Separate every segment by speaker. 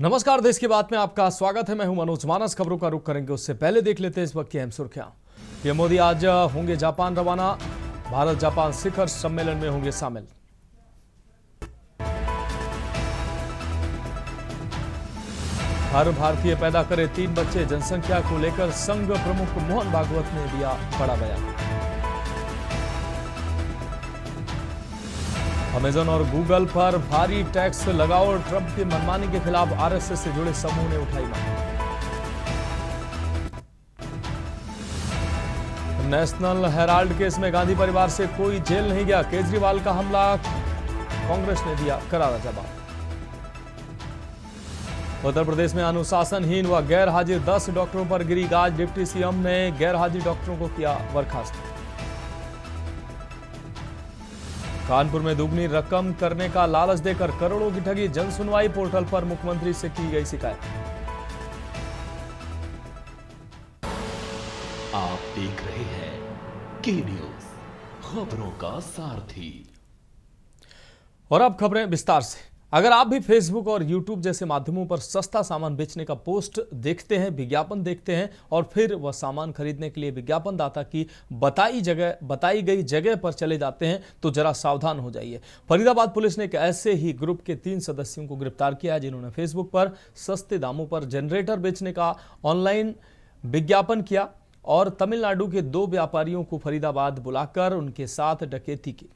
Speaker 1: नमस्कार, देश की बात में आपका स्वागत है। मैं हूं मनोज मानस। खबरों का रुख करेंगे उससे पहले देख लेते हैं इस वक्त की अहम सुर्खियां। पीएम मोदी आज होंगे जापान रवाना। भारत जापान शिखर सम्मेलन में होंगे शामिल। हर भारतीय पैदा करे 3 बच्चे, जनसंख्या को लेकर संघ प्रमुख मोहन भागवत ने दिया बड़ा बयान। अमेजन और गूगल पर भारी टैक्स लगाओ, ट्रंप की मनमानी के खिलाफ आरएसएस से जुड़े समूह ने उठाई मांग। नेशनल हेराल्ड केस में गांधी परिवार से कोई जेल नहीं गया, केजरीवाल का हमला, कांग्रेस ने दिया करारा जवाब। उत्तर प्रदेश में अनुशासनहीन व गैर हाजिर 10 डॉक्टरों पर गिरी गाज, डिप्टी सीएम ने गैर हाजिर डॉक्टरों को किया बर्खास्त। कानपुर में दुगनी रकम करने का लालच देकर करोड़ों की ठगी, जन सुनवाई पोर्टल पर मुख्यमंत्री से की गई शिकायत।
Speaker 2: आप देख रहे हैं के न्यूज, खबरों का सारथी।
Speaker 1: और अब खबरें विस्तार से। अगर आप भी फेसबुक और यूट्यूब जैसे माध्यमों पर सस्ता सामान बेचने का पोस्ट देखते हैं, विज्ञापन देखते हैं और फिर वह सामान खरीदने के लिए विज्ञापन दाता की बताई गई जगह पर चले जाते हैं, तो जरा सावधान हो जाइए। फरीदाबाद पुलिस ने एक ऐसे ही ग्रुप के 3 सदस्यों को गिरफ्तार किया, जिन्होंने फेसबुक पर सस्ते दामों पर जनरेटर बेचने का ऑनलाइन विज्ञापन किया और तमिलनाडु के 2 व्यापारियों को फरीदाबाद बुलाकर उनके साथ डकैती की।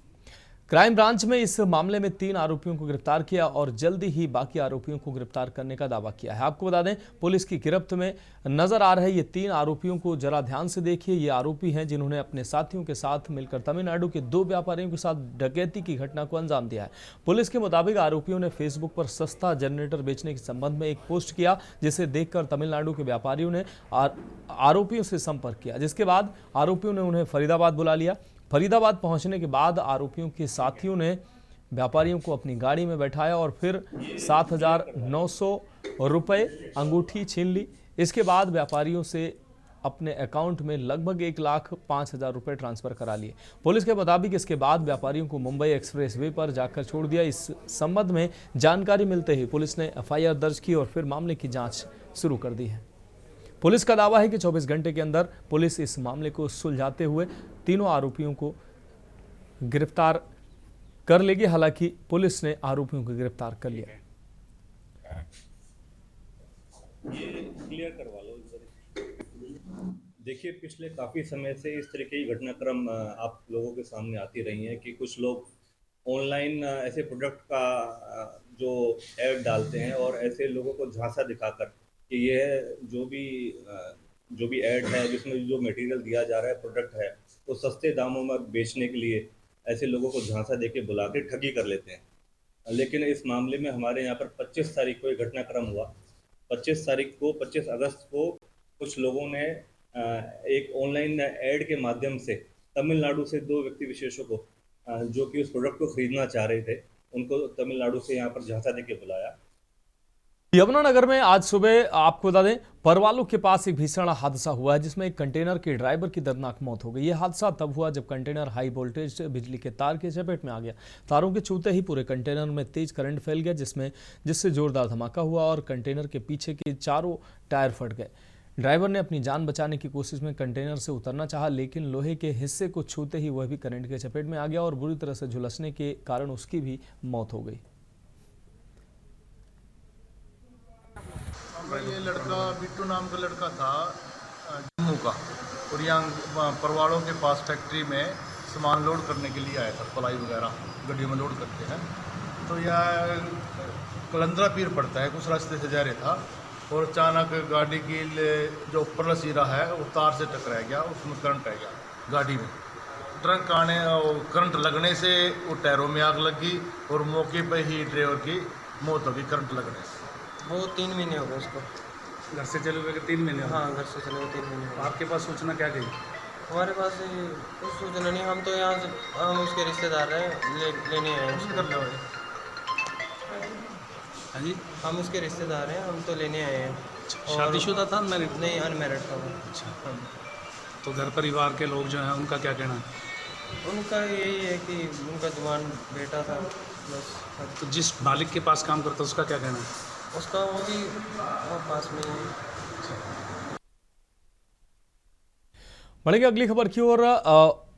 Speaker 1: क्राइम ब्रांच में इस मामले में 3 आरोपियों को गिरफ्तार किया और जल्दी ही बाकी आरोपियों को गिरफ्तार करने का दावा किया है। आपको बता दें, पुलिस की गिरफ्त में नजर आ रहे ये 3 आरोपियों को जरा ध्यान से देखिए। ये आरोपी हैं जिन्होंने अपने साथियों के साथ मिलकर तमिलनाडु के 2 व्यापारियों के साथ डकैती की घटना को अंजाम दिया है। पुलिस के मुताबिक आरोपियों ने फेसबुक पर सस्ता जनरेटर बेचने के संबंध में एक पोस्ट किया, जिसे देखकर तमिलनाडु के व्यापारियों ने आरोपियों से संपर्क किया, जिसके बाद आरोपियों ने उन्हें फरीदाबाद बुला लिया। फरीदाबाद पहुंचने के बाद आरोपियों के साथियों ने व्यापारियों को अपनी गाड़ी में बैठाया और फिर 7,900 रुपये अंगूठी छीन ली। इसके बाद व्यापारियों से अपने अकाउंट में लगभग 1,05,000 रुपये ट्रांसफर करा लिए। पुलिस के मुताबिक इसके बाद व्यापारियों को मुंबई एक्सप्रेसवे पर जाकर छोड़ दिया। इस संबंध में जानकारी मिलते ही पुलिस ने एफआईआर दर्ज की और फिर मामले की जाँच शुरू कर दी है। पुलिस का दावा है कि 24 घंटे के अंदर पुलिस इस मामले को सुलझाते हुए तीनों आरोपियों को गिरफ्तार कर लेगी। हालांकि पुलिस ने आरोपियों को गिरफ्तार कर लिया।
Speaker 3: ये क्लियर करवा लो। देखिए, पिछले काफ़ी समय से इस तरह की घटनाक्रम आप लोगों के सामने आती रही हैं कि कुछ लोग ऑनलाइन ऐसे प्रोडक्ट का जो ऐड डालते हैं और ऐसे लोगों को झांसा दिखाकर कि यह जो भी ऐड है, जिसमें जो मटेरियल दिया जा रहा है, प्रोडक्ट है, वो सस्ते दामों में बेचने के लिए ऐसे लोगों को झांसा देके बुला के ठगी कर लेते हैं। लेकिन इस मामले में हमारे यहाँ पर 25 तारीख को एक घटनाक्रम हुआ। 25 अगस्त को कुछ लोगों ने एक ऑनलाइन ऐड के माध्यम से तमिलनाडु से 2 व्यक्ति विशेषों को जो कि उस प्रोडक्ट को खरीदना चाह रहे थे, उनको तमिलनाडु से यहाँ पर झांसा देके बुलाया।
Speaker 1: यमुनानगर में आज सुबह आपको बता दें, परवालू के पास एक भीषण हादसा हुआ है, जिसमें एक कंटेनर के ड्राइवर की दर्दनाक मौत हो गई। यह हादसा तब हुआ जब कंटेनर हाई वोल्टेज बिजली के तार की चपेट में आ गया। तारों के छूते ही पूरे कंटेनर में तेज करंट फैल गया, जिससे जोरदार धमाका हुआ और कंटेनर के पीछे के चारों टायर फट गए। ड्राइवर ने अपनी जान बचाने की कोशिश में कंटेनर से उतरना चाहा, लेकिन लोहे के हिस्से को छूते ही वह भी करंट के चपेट में आ गया और बुरी तरह से झुलसने के कारण उसकी भी मौत हो गई।
Speaker 4: ये लड़का बिट्टू नाम का लड़का था जम्मू का, और यहाँ परवाड़ों के पास फैक्ट्री में सामान लोड करने के लिए आया था। पलाई वगैरह गड्डियों में लोड करते हैं, तो यह कलंदरा पीर पड़ता है, कुछ रास्ते से जा रहा था और अचानक गाड़ी की जो ऊपरला सिरा है वो तार से टकरा गया, उसमें करंट आ गया गाड़ी में। ट्रक आने और करंट लगने से वो टायरों में आग लगी और मौके पर ही ड्राइवर की मौत हो गई करंट लगने से।
Speaker 5: वो 3 महीने हो गए उसको।
Speaker 6: घर से चले हुए 3 महीने?
Speaker 5: हाँ, घर से चले हुए 3 महीने।
Speaker 6: आपके पास सूचना क्या गई?
Speaker 5: हमारे पास कुछ सूचना नहीं, हम तो यहाँ से हम उसके रिश्तेदार हैं, लेने आए उसको।
Speaker 6: हाँ जी,
Speaker 5: हम उसके रिश्तेदार हैं, हम तो लेने आए हैं।
Speaker 6: शादीशुदा था? अनमैरिड?
Speaker 5: नहीं, अनमैरिड था वो।
Speaker 6: अच्छा, तो घर परिवार के लोग जो हैं उनका क्या कहना है?
Speaker 5: उनका यही है कि उनका जवान बेटा था बस।
Speaker 6: तो जिस मालिक के पास काम करता है उसका क्या कहना है?
Speaker 5: उसका वो भी वो पास में ही है।
Speaker 1: बढ़ेगी अगली खबर की ओर।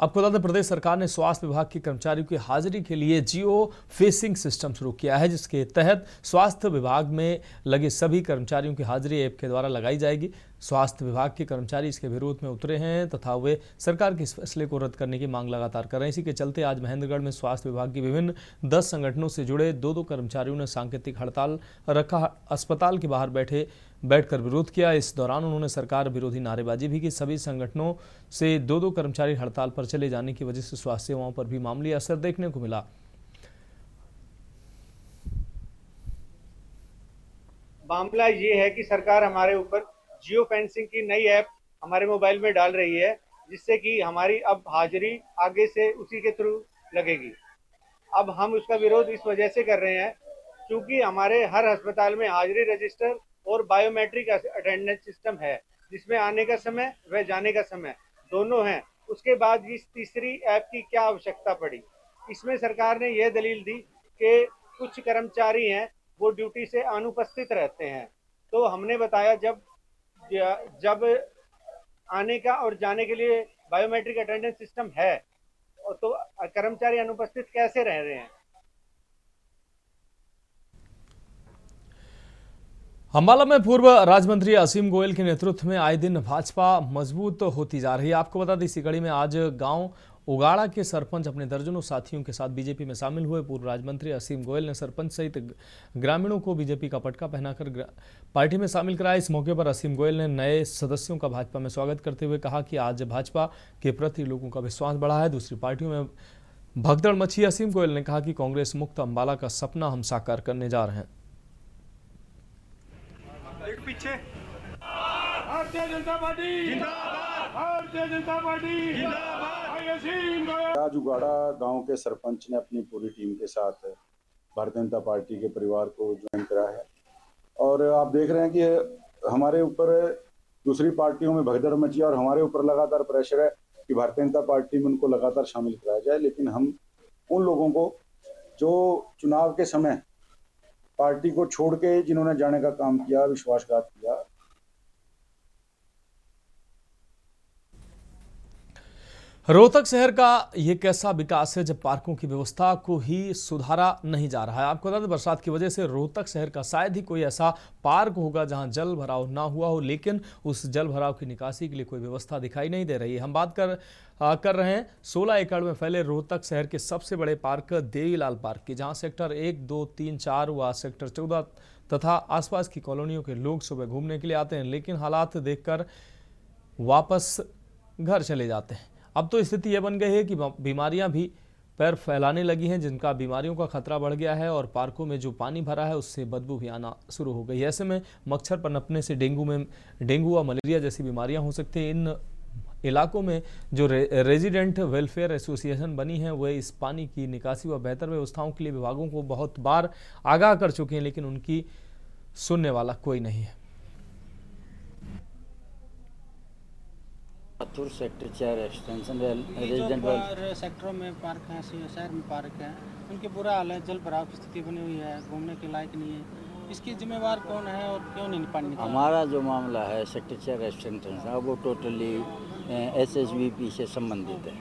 Speaker 1: आपको बता दें, प्रदेश सरकार ने स्वास्थ्य विभाग के कर्मचारियों की हाजिरी के लिए जियो फेसिंग सिस्टम शुरू किया है, जिसके तहत स्वास्थ्य विभाग में लगे सभी कर्मचारियों की हाजिरी ऐप के द्वारा लगाई जाएगी। स्वास्थ्य विभाग के कर्मचारी इसके विरोध में उतरे हैं तथा वे सरकार के इस फैसले को रद्द करने की मांग लगातार कर रहे हैं। इसी के चलते आज महेंद्रगढ़ में स्वास्थ्य विभाग की विभिन्न 10 संगठनों से जुड़े दो कर्मचारियों ने सांकेतिक हड़ताल रखा। अस्पताल के बाहर बैठकर विरोध किया। इस दौरान उन्होंने सरकार विरोधी नारेबाजी भी की। सभी संगठनों से दो कर्मचारी हड़ताल पर चले जाने की वजह से स्वास्थ्य सेवाओं पर भी मामूली असर देखने को मिला।
Speaker 7: मामला ये है कि सरकार हमारे ऊपर जियो फेंसिंग की नई ऐप हमारे मोबाइल में डाल रही है, जिससे कि हमारी अब हाजिरी आगे से उसी के थ्रू लगेगी। अब हम उसका विरोध इस वजह से कर रहे हैं क्योंकि हमारे हर अस्पताल में हाजिरी रजिस्टर और बायोमेट्रिक अटेंडेंस सिस्टम है, जिसमें आने का समय व जाने का समय दोनों हैं। उसके बाद इस तीसरी ऐप की क्या आवश्यकता पड़ी? इसमें सरकार ने यह दलील दी कि कुछ कर्मचारी हैं वो ड्यूटी से अनुपस्थित रहते हैं। तो हमने बताया जब आने का और जाने के लिए बायोमेट्रिक अटेंडेंस सिस्टम है तो कर्मचारी अनुपस्थित कैसे रह रहे हैं?
Speaker 1: अंबाला में पूर्व राज्य मंत्री असीम गोयल के नेतृत्व में आए दिन भाजपा मजबूत होती जा रही है। आपको बता दें, इसी कड़ी में आज गांव उगाड़ा के सरपंच अपने दर्जनों साथियों के साथ बीजेपी में शामिल हुए। पूर्व राज्य मंत्री असीम गोयल ने सरपंच सहित ग्रामीणों को बीजेपी का पटका पहनाकर पार्टी में शामिल कराया। इस मौके पर असीम गोयल ने नए सदस्यों का भाजपा में स्वागत करते हुए कहा कि आज भाजपा के प्रति लोगों का विश्वास बढ़ा है। दूसरी पार्टियों में भगदड़ मची। असीम गोयल ने कहा कि कांग्रेस मुक्त अंबाला का सपना हम साकार करने जा रहे हैं।
Speaker 8: पीछे भारतीय जनता पार्टी जिंदाबाद, भारतीय जनता पार्टी जिंदाबाद।
Speaker 9: आज उगाड़ा गांव के सरपंच ने अपनी पूरी टीम के साथ भारतीय जनता पार्टी के परिवार को ज्वाइन करा है और आप देख रहे हैं कि हमारे ऊपर दूसरी पार्टियों में भगदड़ मची और हमारे ऊपर लगातार प्रेशर है कि भारतीय जनता पार्टी में उनको लगातार शामिल कराया जाए। लेकिन हम उन लोगों को जो चुनाव के समय पार्टी को छोड़ के जिन्होंने जाने का काम किया, विश्वासघात किया।
Speaker 1: रोहतक शहर का ये कैसा विकास है जब पार्कों की व्यवस्था को ही सुधारा नहीं जा रहा है। आपको बता दें, बरसात की वजह से रोहतक शहर का शायद ही कोई ऐसा पार्क होगा जहां जल भराव ना हुआ हो, लेकिन उस जल भराव की निकासी के लिए कोई व्यवस्था दिखाई नहीं दे रही है। हम बात कर रहे हैं 16 एकड़ में फैले रोहतक शहर के सबसे बड़े पार्क देवीलाल पार्क की, जहां सेक्टर 1, 2, 3, 4 व सेक्टर 14 तथा आसपास की कॉलोनियों के लोग सुबह घूमने के लिए आते हैं, लेकिन हालात देखकर वापस घर चले जाते हैं। अब तो स्थिति यह बन गई है कि बीमारियां भी पैर फैलाने लगी हैं, जिनका बीमारियों का खतरा बढ़ गया है और पार्कों में जो पानी भरा है उससे बदबू भी आना शुरू हो गई है। ऐसे में मच्छर पनपने से डेंगू व मलेरिया जैसी बीमारियां हो सकती हैं। इन इलाकों में जो रेजिडेंट वेलफेयर एसोसिएशन बनी है वह इस पानी की निकासी व बेहतर व्यवस्थाओं के लिए विभागों को बहुत बार आगाह कर चुके हैं, लेकिन उनकी सुनने वाला कोई नहीं है।
Speaker 10: सेक्टर 4 एक्सटेंशन रेजिडेंट
Speaker 11: सेक्टरों में पार्क हैं, शहर में पार्क हैं, उनके बुरा हाल है, जल भराव की स्थिति बनी हुई है, घूमने के लायक नहीं है। इसकी जिम्मेवार कौन है और क्यों नहीं पानी निकाला?
Speaker 10: हमारा जो मामला है सेक्टर 4 एक्सटेंशन है वो टोटली SSBP से संबंधित है,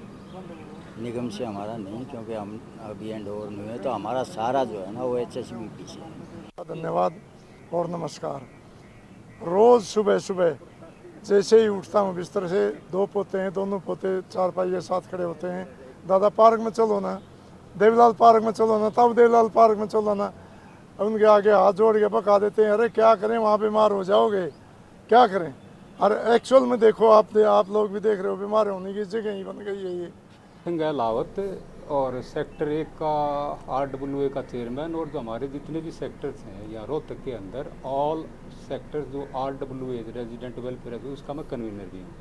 Speaker 10: निगम से हमारा नहीं, क्योंकि हम अभी एंड ओवर नहीं है, तो हमारा सारा जो है ना वो HSBP से है।
Speaker 12: धन्यवाद और नमस्कार। रोज़ सुबह सुबह जैसे ही उठता हूँ बिस्तर से, 2 पोते हैं, दोनों पोते 4 पाइये साथ खड़े होते हैं, दादा पार्क में चलो ना, देवीलाल पार्क में चलो ना, तब देवीलाल पार्क में चलो ना। उनके आगे हाथ जोड़ के बका देते हैं, अरे क्या करें, वहाँ बीमार हो जाओगे, क्या करें। और एक्चुअल में देखो, आप लोग भी देख रहे हो, बीमार होने की जगह ही बन गई है ये।
Speaker 13: लावत और सेक्टर 1 का RWA का चेयरमैन और जो हमारे जितने भी सेक्टर्स हैं या रोहतक के अंदर ऑल सेक्टर जो RWA रेजिडेंट वेलफेयर है उसका मैं कन्वीनर भी हूँ।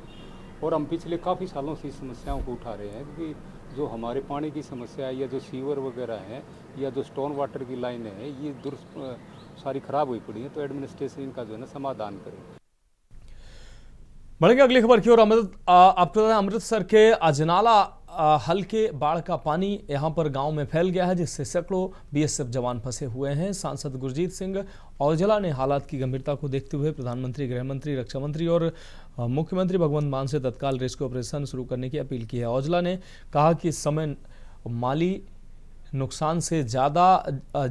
Speaker 13: और हम पिछले काफ़ी सालों से इस समस्याओं को उठा रहे हैं कि जो हमारे पानी की समस्या है या जो सीवर वगैरह है या जो स्टोन वाटर की लाइनें हैं ये सारी खराब हुई पड़ी हैं, तो एडमिनिस्ट्रेशन इनका जो है ना समाधान करे। बढ़ेंगे
Speaker 1: अगली खबर की ओर। आपको अमृतसर के अजनाला हल्के बाढ़ का पानी यहां पर गांव में फैल गया है, जिससे सैकड़ों बीएसएफ जवान फंसे हुए हैं। सांसद गुरजीत सिंह औजला ने हालात की गंभीरता को देखते हुए प्रधानमंत्री, गृह मंत्री, रक्षा मंत्री और मुख्यमंत्री भगवंत मान से तत्काल रेस्क्यू ऑपरेशन शुरू करने की अपील की है। औजला ने कहा कि इस समय माली नुकसान से ज़्यादा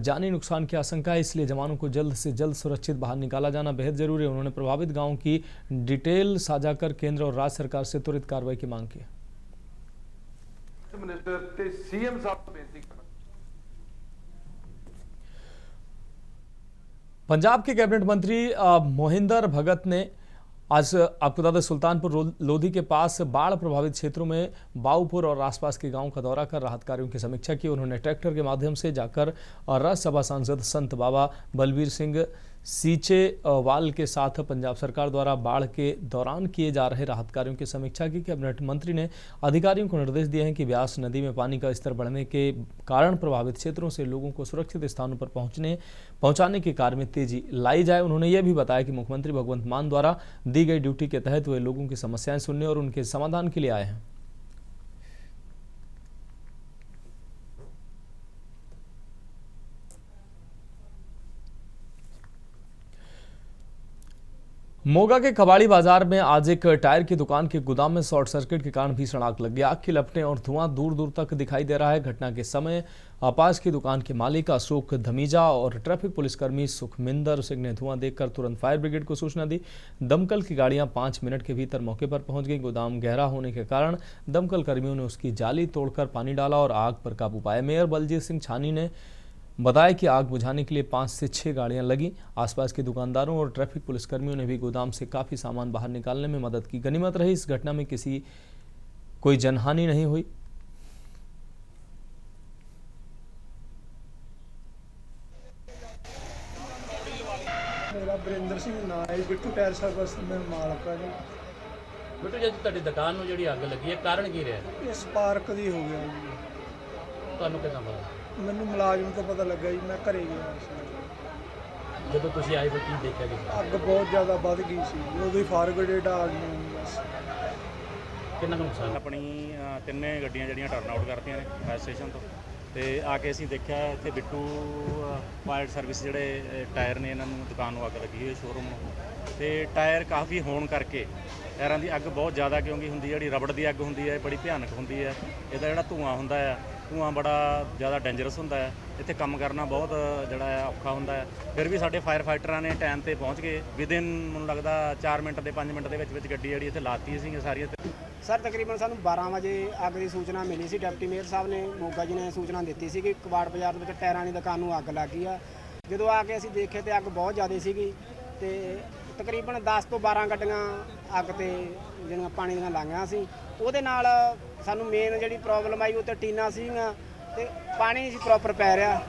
Speaker 1: जानी नुकसान की आशंका है, इसलिए जवानों को जल्द से जल्द सुरक्षित बाहर निकाला जाना बेहद जरूरी है। उन्होंने प्रभावित गांवों की डिटेल साझा कर केंद्र और राज्य सरकार से त्वरित कार्रवाई की मांग की। पंजाब के कैबिनेट मंत्री मोहिंदर भगत ने आज आपको बता दें सुल्तानपुर लोधी के पास बाढ़ प्रभावित क्षेत्रों में बाऊपुर और आसपास के गांवों का दौरा कर राहत कार्यों की समीक्षा की। उन्होंने ट्रैक्टर के माध्यम से जाकर राज्यसभा सांसद संत बाबा बलबीर सिंह सीचेवाल के साथ पंजाब सरकार द्वारा बाढ़ के दौरान किए जा रहे राहत कार्यों की समीक्षा की। कैबिनेट मंत्री ने अधिकारियों को निर्देश दिए हैं कि ब्यास नदी में पानी का स्तर बढ़ने के कारण प्रभावित क्षेत्रों से लोगों को सुरक्षित स्थानों पर पहुंचाने के कार्य में तेजी लाई जाए। उन्होंने यह भी बताया कि मुख्यमंत्री भगवंत मान द्वारा दी गई ड्यूटी के तहत वे लोगों की समस्याएं सुनने और उनके समाधान के लिए आए हैं। मोगा के कबाड़ी बाजार में आज एक टायर की दुकान के गोदाम में शॉर्ट सर्किट के कारण भीषण आग लग गई। आग की लपटें और धुआं दूर दूर तक दिखाई दे रहा है। घटना के समय पास की दुकान के मालिक अशोक धमीजा और ट्रैफिक पुलिसकर्मी सुखमिंदर सिंह ने धुआं देखकर तुरंत फायर ब्रिगेड को सूचना दी। दमकल की गाड़ियां 5 मिनट के भीतर मौके पर पहुंच गई। गोदाम गहरा होने के कारण दमकल कर्मियों ने उसकी जाली तोड़कर पानी डाला और आग पर काबू पाया। मेयर बलजीत सिंह छानी ने बताया कि आग बुझाने के लिए 5 से 6 गाड़ियां लगी। आसपास के दुकानदारों और ट्रैफिक पुलिसकर्मियों ने भी गोदाम से काफी सामान बाहर निकालने में मदद की। गनीमत रही इस घटना में कोई जनहानि नहीं हुई।
Speaker 14: मेरा बरिंदर सिंह नाम है, बिट्टू टायर सर्विस में मालक है जी।
Speaker 15: बिट्टू जी ਤੁਹਾਡੀ ਦੁਕਾਨ ਨੂੰ ਜਿਹੜੀ ਅੱਗ ਲੱਗੀ ਹੈ ਕਾਰਨ ਕੀ ਰਿਹਾ?
Speaker 14: ਇਹ ਸਪਾਰਕ ਦੀ ਹੋ ਗਿਆ ਜੀ।
Speaker 15: ਤੁਹਾਨੂੰ ਕਿਦਾਂ ਪਤਾ?
Speaker 14: ਮੈਨੂੰ ਮੁਲਾਜ਼ਮ ਤੋਂ ਪਤਾ ਲੱਗਾ ਜੀ, ਮੈਂ ਘਰੇ ਗਿਆ ਸੀ।
Speaker 15: ਜਦੋਂ ਤੁਸੀਂ ਆਏ ਫਿਰ ਕੀ ਦੇਖਿਆ ਜੀ?
Speaker 14: ਅੱਗ ਬਹੁਤ ਜ਼ਿਆਦਾ ਵੱਧ ਗਈ ਸੀ, ਉਦੋਂ ਹੀ ਫਾਇਰ ਬ੍ਰਿਗੇਡ ਆ ਗਈ। ਬਸ
Speaker 15: ਕਿੰਨਾ ਨੁਕਸਾਨ?
Speaker 16: ਆਪਣੀ ਤਿੰਨੇ ਗੱਡੀਆਂ ਜਿਹੜੀਆਂ ਟਰਨ ਆਊਟ ਕਰਤੀਆਂ ਨੇ ਫਾਇਰ ਸਟੇਸ਼ਨ ਤੋਂ ਤੇ ਆ ਕੇ ਅਸੀਂ ਦੇਖਿਆ ਇੱਥੇ ਬਿੱਟੂ ਪਾਇਲਟ ਸਰਵਿਸ ਜਿਹੜੇ ਟਾਇਰ ਨੇ ਇਹਨਾਂ ਨੂੰ ਦੁਕਾਨ ਨੂੰ ਅੱਗ ਲੱਗੀ ਹੋਈ ਸ਼ੋਰੂਮ ਨੂੰ ਤੇ ਟਾਇਰ ਕਾਫੀ ਹੋਣ ਕਰਕੇ ਟਾਇਰਾਂ ਦੀ ਅੱਗ ਬਹੁਤ ਜ਼ਿਆਦਾ ਕਿਉਂਕਿ ਹੁੰਦੀ ਜਿਹੜੀ ਰਬੜ ਦੀ ਅੱਗ ਹੁੰਦੀ ਹੈ ਬੜੀ ਭਿਆਨਕ ਹੁੰਦੀ ਹੈ। ਇਹਦਾ ਜਿਹੜਾ ਧੂਆਂ ਹੁੰਦਾ ਆ ਧੂਆਂ ਬੜਾ ਜ਼ਿਆਦਾ ਡੇਂਜਰਸ ਹੁੰਦਾ ਹੈ। ਇੱਥੇ ਕੰਮ ਕਰਨਾ ਬਹੁਤ ਜਿਹੜਾ ਹੈ ਔਖਾ ਹੁੰਦਾ ਹੈ। ਫਿਰ ਵੀ ਸਾਡੇ ਫਾਇਰ ਫਾਈਟਰਾਂ ਨੇ ਟਾਈਮ ਤੇ ਪਹੁੰਚ ਕੇ ਵਿਦਿਨ ਮੈਨੂੰ ਲੱਗਦਾ 4 ਮਿੰਟ ਦੇ 5 ਮਿੰਟ ਦੇ ਵਿੱਚ ਗੱਡੀ ਜਿਹੜੀ ਇੱਥੇ ਲਾਤੀ ਸੀਗੀਆਂ ਸਾਰੀਆਂ।
Speaker 17: ਸਰ ਤਕਰੀਬਨ ਸਾਨੂੰ 12 ਵਜੇ ਅੱਗ ਦੀ ਸੂਚਨਾ ਮਿਲੀ ਸੀ। ਡਿਪਟੀ ਮੇਅਰ ਸਾਹਿਬ ਨੇ ਮੋਗਾ ਜੀ ਨੇ ਸੂਚਨਾ ਦਿੱਤੀ ਸੀ ਕਿ ਕਬਾੜ ਬਾਜ਼ਾਰ ਦੇ ਵਿੱਚ ਟਾਇਰਾਂ ਦੀ ਦੁਕਾਨ ਨੂੰ ਅੱਗ ਲੱਗ ਗਈ ਆ। ਜਦੋਂ ਆ ਕੇ ਅਸੀਂ ਦੇਖੇ ਤੇ ਅੱਗ ਬਹੁਤ ਜ਼ਿਆਦਾ ਸੀਗੀ ਤੇ ਤਕਰੀਬਨ 10 ਤੋਂ 12 ਗੱਡੀਆਂ ਅੱਗ ਤੇ ਜਿਹੜੀਆਂ ਪਾਣੀ ਦੀਆਂ ਲਾਈਆਂ ਸੀ। ਉਹਦੇ ਨਾਲ ਸਾਨੂੰ ਮੇਨ ਜਿਹੜੀ ਪ੍ਰੋਬਲਮ ਆਈ ਉਹ ਤੇ ਟੀਨਾ ਸੀਗੀਆਂ ਤੇ ਪਾਣੀ ਨਹੀਂ ਸੀ ਪ੍ਰੋਪਰ ਪੈ ਰਿਹਾ।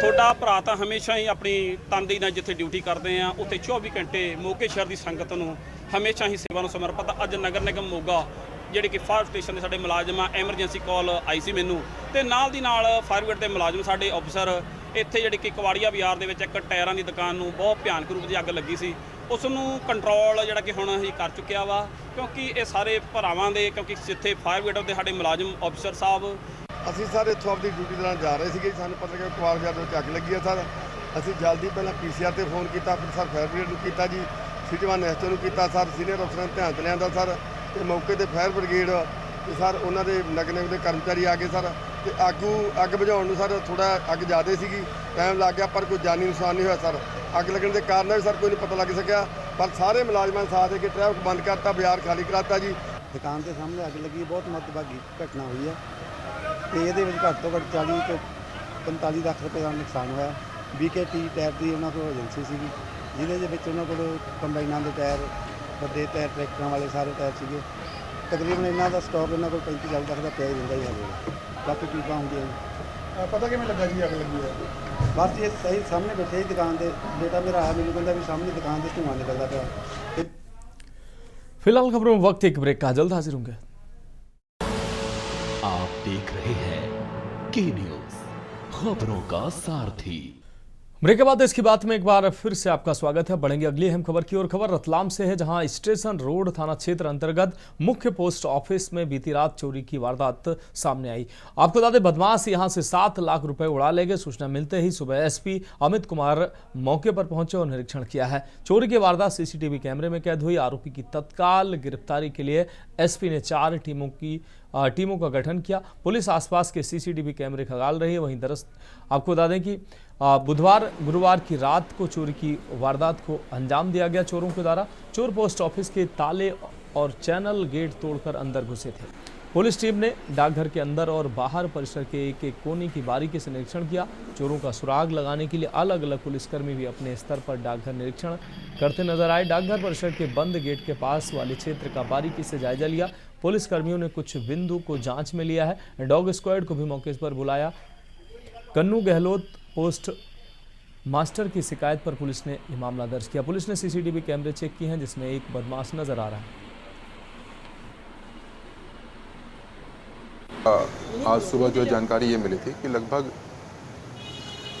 Speaker 18: ਤੁਹਾਡਾ ਭਰਾ ਤਾਂ ਹਮੇਸ਼ਾ ਹੀ ਆਪਣੀ ਤਨਦੇਹੀ ਨਾਲ ਜਿੱਥੇ ਡਿਊਟੀ ਕਰਦੇ ਆ ਉੱਥੇ 24 ਘੰਟੇ ਮੋਗੇ ਸ਼ਹਿਰ ਦੀ ਸੰਗਤ ਨੂੰ ਹਮੇਸ਼ਾ ਹੀ ਸੇਵਾ ਨੂੰ ਸਮਰਪਿਤ। ਅੱਜ ਨਗਰ ਨਿਗਮ ਮੋਗਾ ਜਿਹੜੇ ਕਿ ਫਾਇਰ ਸਟੇਸ਼ਨ ਦੇ ਸਾਡੇ ਮੁਲਾਜ਼ਮ ਆ, ਐਮਰਜੈਂਸੀ ਕਾਲ ਆਈ ਸੀ ਮੈਨੂੰ ਤੇ ਨਾਲ ਦੀ ਨਾਲ ਫਾਇਰ ਬ੍ਰਿਗੇਡ ਦੇ ਮੁਲਾਜ਼ਮ ਸਾਡੇ ਅਫਸਰ ਇੱਥੇ ਜਿਹੜੇ ਕਿ ਕਵਾੜੀਆ ਬਾਜ਼ਾਰ ਦੇ ਵਿੱਚ ਇੱਕ ਟਾਇਰਾਂ ਦੀ ਦੁਕਾਨ ਨੂੰ ਬਹੁਤ ਭਿਆਨਕ ਰੂਪ ਦੀ ਅੱਗ ਲੱਗੀ ਸੀ। ਉਸ ਨੂੰ ਕੰਟਰੋਲ ਜਿਹੜਾ ਕਿ ਹੁਣ ਅਸੀਂ ਕਰ ਚੁੱਕਿਆ ਵਾ ਕਿਉਂਕਿ ਇਹ ਸਾਰੇ ਭਰਾਵਾਂ ਦੇ ਕਿਉਂਕਿ ਜਿੱਥੇ ਫਾਇਰ ਬ੍ਰਿਗੇਡ ਦੇ ਸਾਡੇ ਮੁਲਾਜ਼ਮ ਅਫਸਰ ਸਾਹਿਬ
Speaker 19: ਅਸੀਂ ਸਰ ਇੱਥੋਂ ਆਪਣੀ ਡਿਊਟੀ ਦੌਰਾਨ ਜਾ ਰਹੇ ਸੀਗੇ। ਸਾਨੂੰ ਪਤਾ ਕਿ ਕਵਾੜ ਬਾਜ਼ਾਰ ਦੇ ਵਿੱਚ ਅੱਗ ਲੱਗੀ ਹੈ ਸਰ। ਅਸੀਂ ਜਲਦੀ ਪਹਿਲਾਂ PCR ਤੇ ਫੋਨ ਕੀਤਾ, ਫਿਰ ਸਰ ਫਾਇਰ ਬ੍ਰਿਗੇਡ ਨੂੰ ਕੀਤਾ ਜੀ, ਸਿਟੀ 1 ਐਸਓ ਨੂੰ ਕੀਤਾ ਸਰ, ਸੀਨੀਅਰ ਅਫਸਰਾਂ ਨੇ ਧਿਆਨ 'ਚ ਲਿਆਂਦਾ ਸਰ ਤੇ ਮੌਕੇ ਤੇ ਫਾਇਰ ਬ੍ਰਿਗੇਡ ਤੇ ਸਰ ਉਹਨਾਂ ਦੇ ਨਗਰ ਨਿਗਮ ਦੇ ਕਰਮਚਾਰੀ ਆ ਗਏ ਸਰ ਤੇ ਅੱਗ ਬੁਝਾਉਣ ਨੂੰ ਸਰ ਥੋੜਾ ਅੱਗ ਜ਼ਿਆਦਾ ਸੀਗੀ, ਟਾਈਮ ਲੱਗ ਗਿਆ ਪਰ ਕੋਈ ਜਾਨੀ ਨੁਕਸਾਨ ਨਹੀਂ ਹੋਇਆ ਸਰ। ਅੱਗ ਲੱਗਣ ਦੇ ਕਾਰਨ ਵੀ ਸਰ ਕੋਈ ਨਹੀਂ ਪਤਾ ਲੱਗ ਸਕਿਆ ਪਰ ਸਾਰੇ ਮੁਲਾਜ਼ਮਾਂ ਦੇ ਸਾਥ ਦੇ ਕੇ ਟ੍ਰੈਫਿਕ ਬੰਦ ਕਰਤਾ, ਬਾਜ਼ਾਰ ਖਾਲੀ ਕਰਾਤਾ ਜੀ।
Speaker 20: ਦੁਕਾਨ ਦੇ ਸਾਹਮਣੇ ਅੱਗ ਲੱਗੀ ਬਹੁਤ ਮੰਦਭਾਗੀ ਘਟਨਾ ਹੋਈ ਹੈ ਤੇ ਇਹਦੇ ਵਿੱਚ ਘੱਟ ਤੋਂ ਘੱਟ 40 ਤੋਂ 45 ਲੱਖ ਰੁਪਏ ਦਾ ਨੁਕਸਾਨ ਹੋਇਆ। BKT ਟਾਇਰ ਦੀ ਉਹਨਾਂ ਕੋਲ ਏਜੰਸੀ ਸੀਗੀ ਜਿਹਦੇ ਦੇ ਵਿੱਚ ਉਹਨਾਂ ਕੋਲ ਕੰਬਾਈਨਾਂ ਦੇ ਟਾਇਰ, ਵੱਡੇ ਟਾਇਰ, ਟਰੈਕਟਰਾਂ ਵਾਲੇ ਸਾਰੇ ਟਾਇਰ ਸੀਗੇ। ਤਕਰੀਬਨ ਇਹਨਾਂ ਦਾ ਸਟਾਕ ਇਹਨਾਂ ਕੋਲ 35-40 ਲੱਖ ਦਾ ਪਿਆ ਹੀ ਰਹਿੰਦਾ ਹੀ ਹਾਲੇ। ਬਾਕੀ ਟੀਪਾਂ ਹੁੰਦੀਆਂ ਜੀ।
Speaker 14: ਪਤਾ ਕਿਵੇਂ ਲੱਗਾ ਜੀ ਅੱਗ ਲੱਗੀ ਹੈ?
Speaker 20: ਬਸ ਇਹ ਸਹੀ ਸਾਹਮਣੇ ਬੈਠੇ ਸੀ ਦੁਕਾਨ ਦੇ, ਬੇਟਾ ਮੇਰਾ ਆਇਆ ਮੈਨੂੰ ਕਹਿੰਦਾ ਵੀ ਸਾਹਮਣੇ दुकान से धुआं निकलता पिया।
Speaker 1: फिलहाल खबरों में वक्त एक ब्रेक का, जल्द हाजिर होंगे।
Speaker 2: आप देख रहे हैं के न्यूज़, खबरों का सारथी।
Speaker 1: ब्रेक के बाद इसकी बात में एक बार फिर से आपका स्वागत है। बढ़ेंगे अगली अहम खबर की ओर। खबर रतलाम से है, जहां स्टेशन रोड थाना क्षेत्र अंतर्गत मुख्य पोस्ट ऑफिस में बीती रात चोरी की वारदात सामने आई। आपको बता दें, बदमाश यहां से 7 लाख रुपए उड़ा ले गए। सूचना मिलते ही सुबह एसपी अमित कुमार मौके पर पहुंचे और निरीक्षण किया है। चोरी की वारदात सीसीटीवी कैमरे में कैद हुई। आरोपी की तत्काल गिरफ्तारी के लिए एसपी ने 4 टीमों का गठन किया। पुलिस आसपास के सीसीटीवी कैमरे खंगाल रही है। वहीं आपको बता दें कि बुधवार गुरुवार की रात को चोरी की वारदात को अंजाम दिया गया चोरों के द्वारा। चोर पोस्ट ऑफिस के ताले और चैनल गेट तोड़कर अंदर घुसे थे। पुलिस टीम ने डाकघर के अंदर और बाहर परिसर के एक कोने की बारीकी से निरीक्षण किया। चोरों का सुराग लगाने के लिए अलग अलग पुलिसकर्मी भी अपने स्तर पर डाकघर निरीक्षण करते नजर आए। डाकघर परिसर के बंद गेट के पास वाले क्षेत्र का बारीकी से जायजा लिया। पुलिसकर्मियों ने कुछ बिंदु को जांच में लिया है। डॉग स्क्वाड को भी मौके पर बुलाया। कन्नू गहलोत पोस्ट मास्टर की शिकायत पर पुलिस ने यह मामला दर्ज किया। पुलिस ने सीसीटीवी कैमरे चेक किए हैं, जिसमें एक बदमाश नजर आ रहा है।
Speaker 21: आज सुबह जो जानकारी ये मिली थी कि लगभग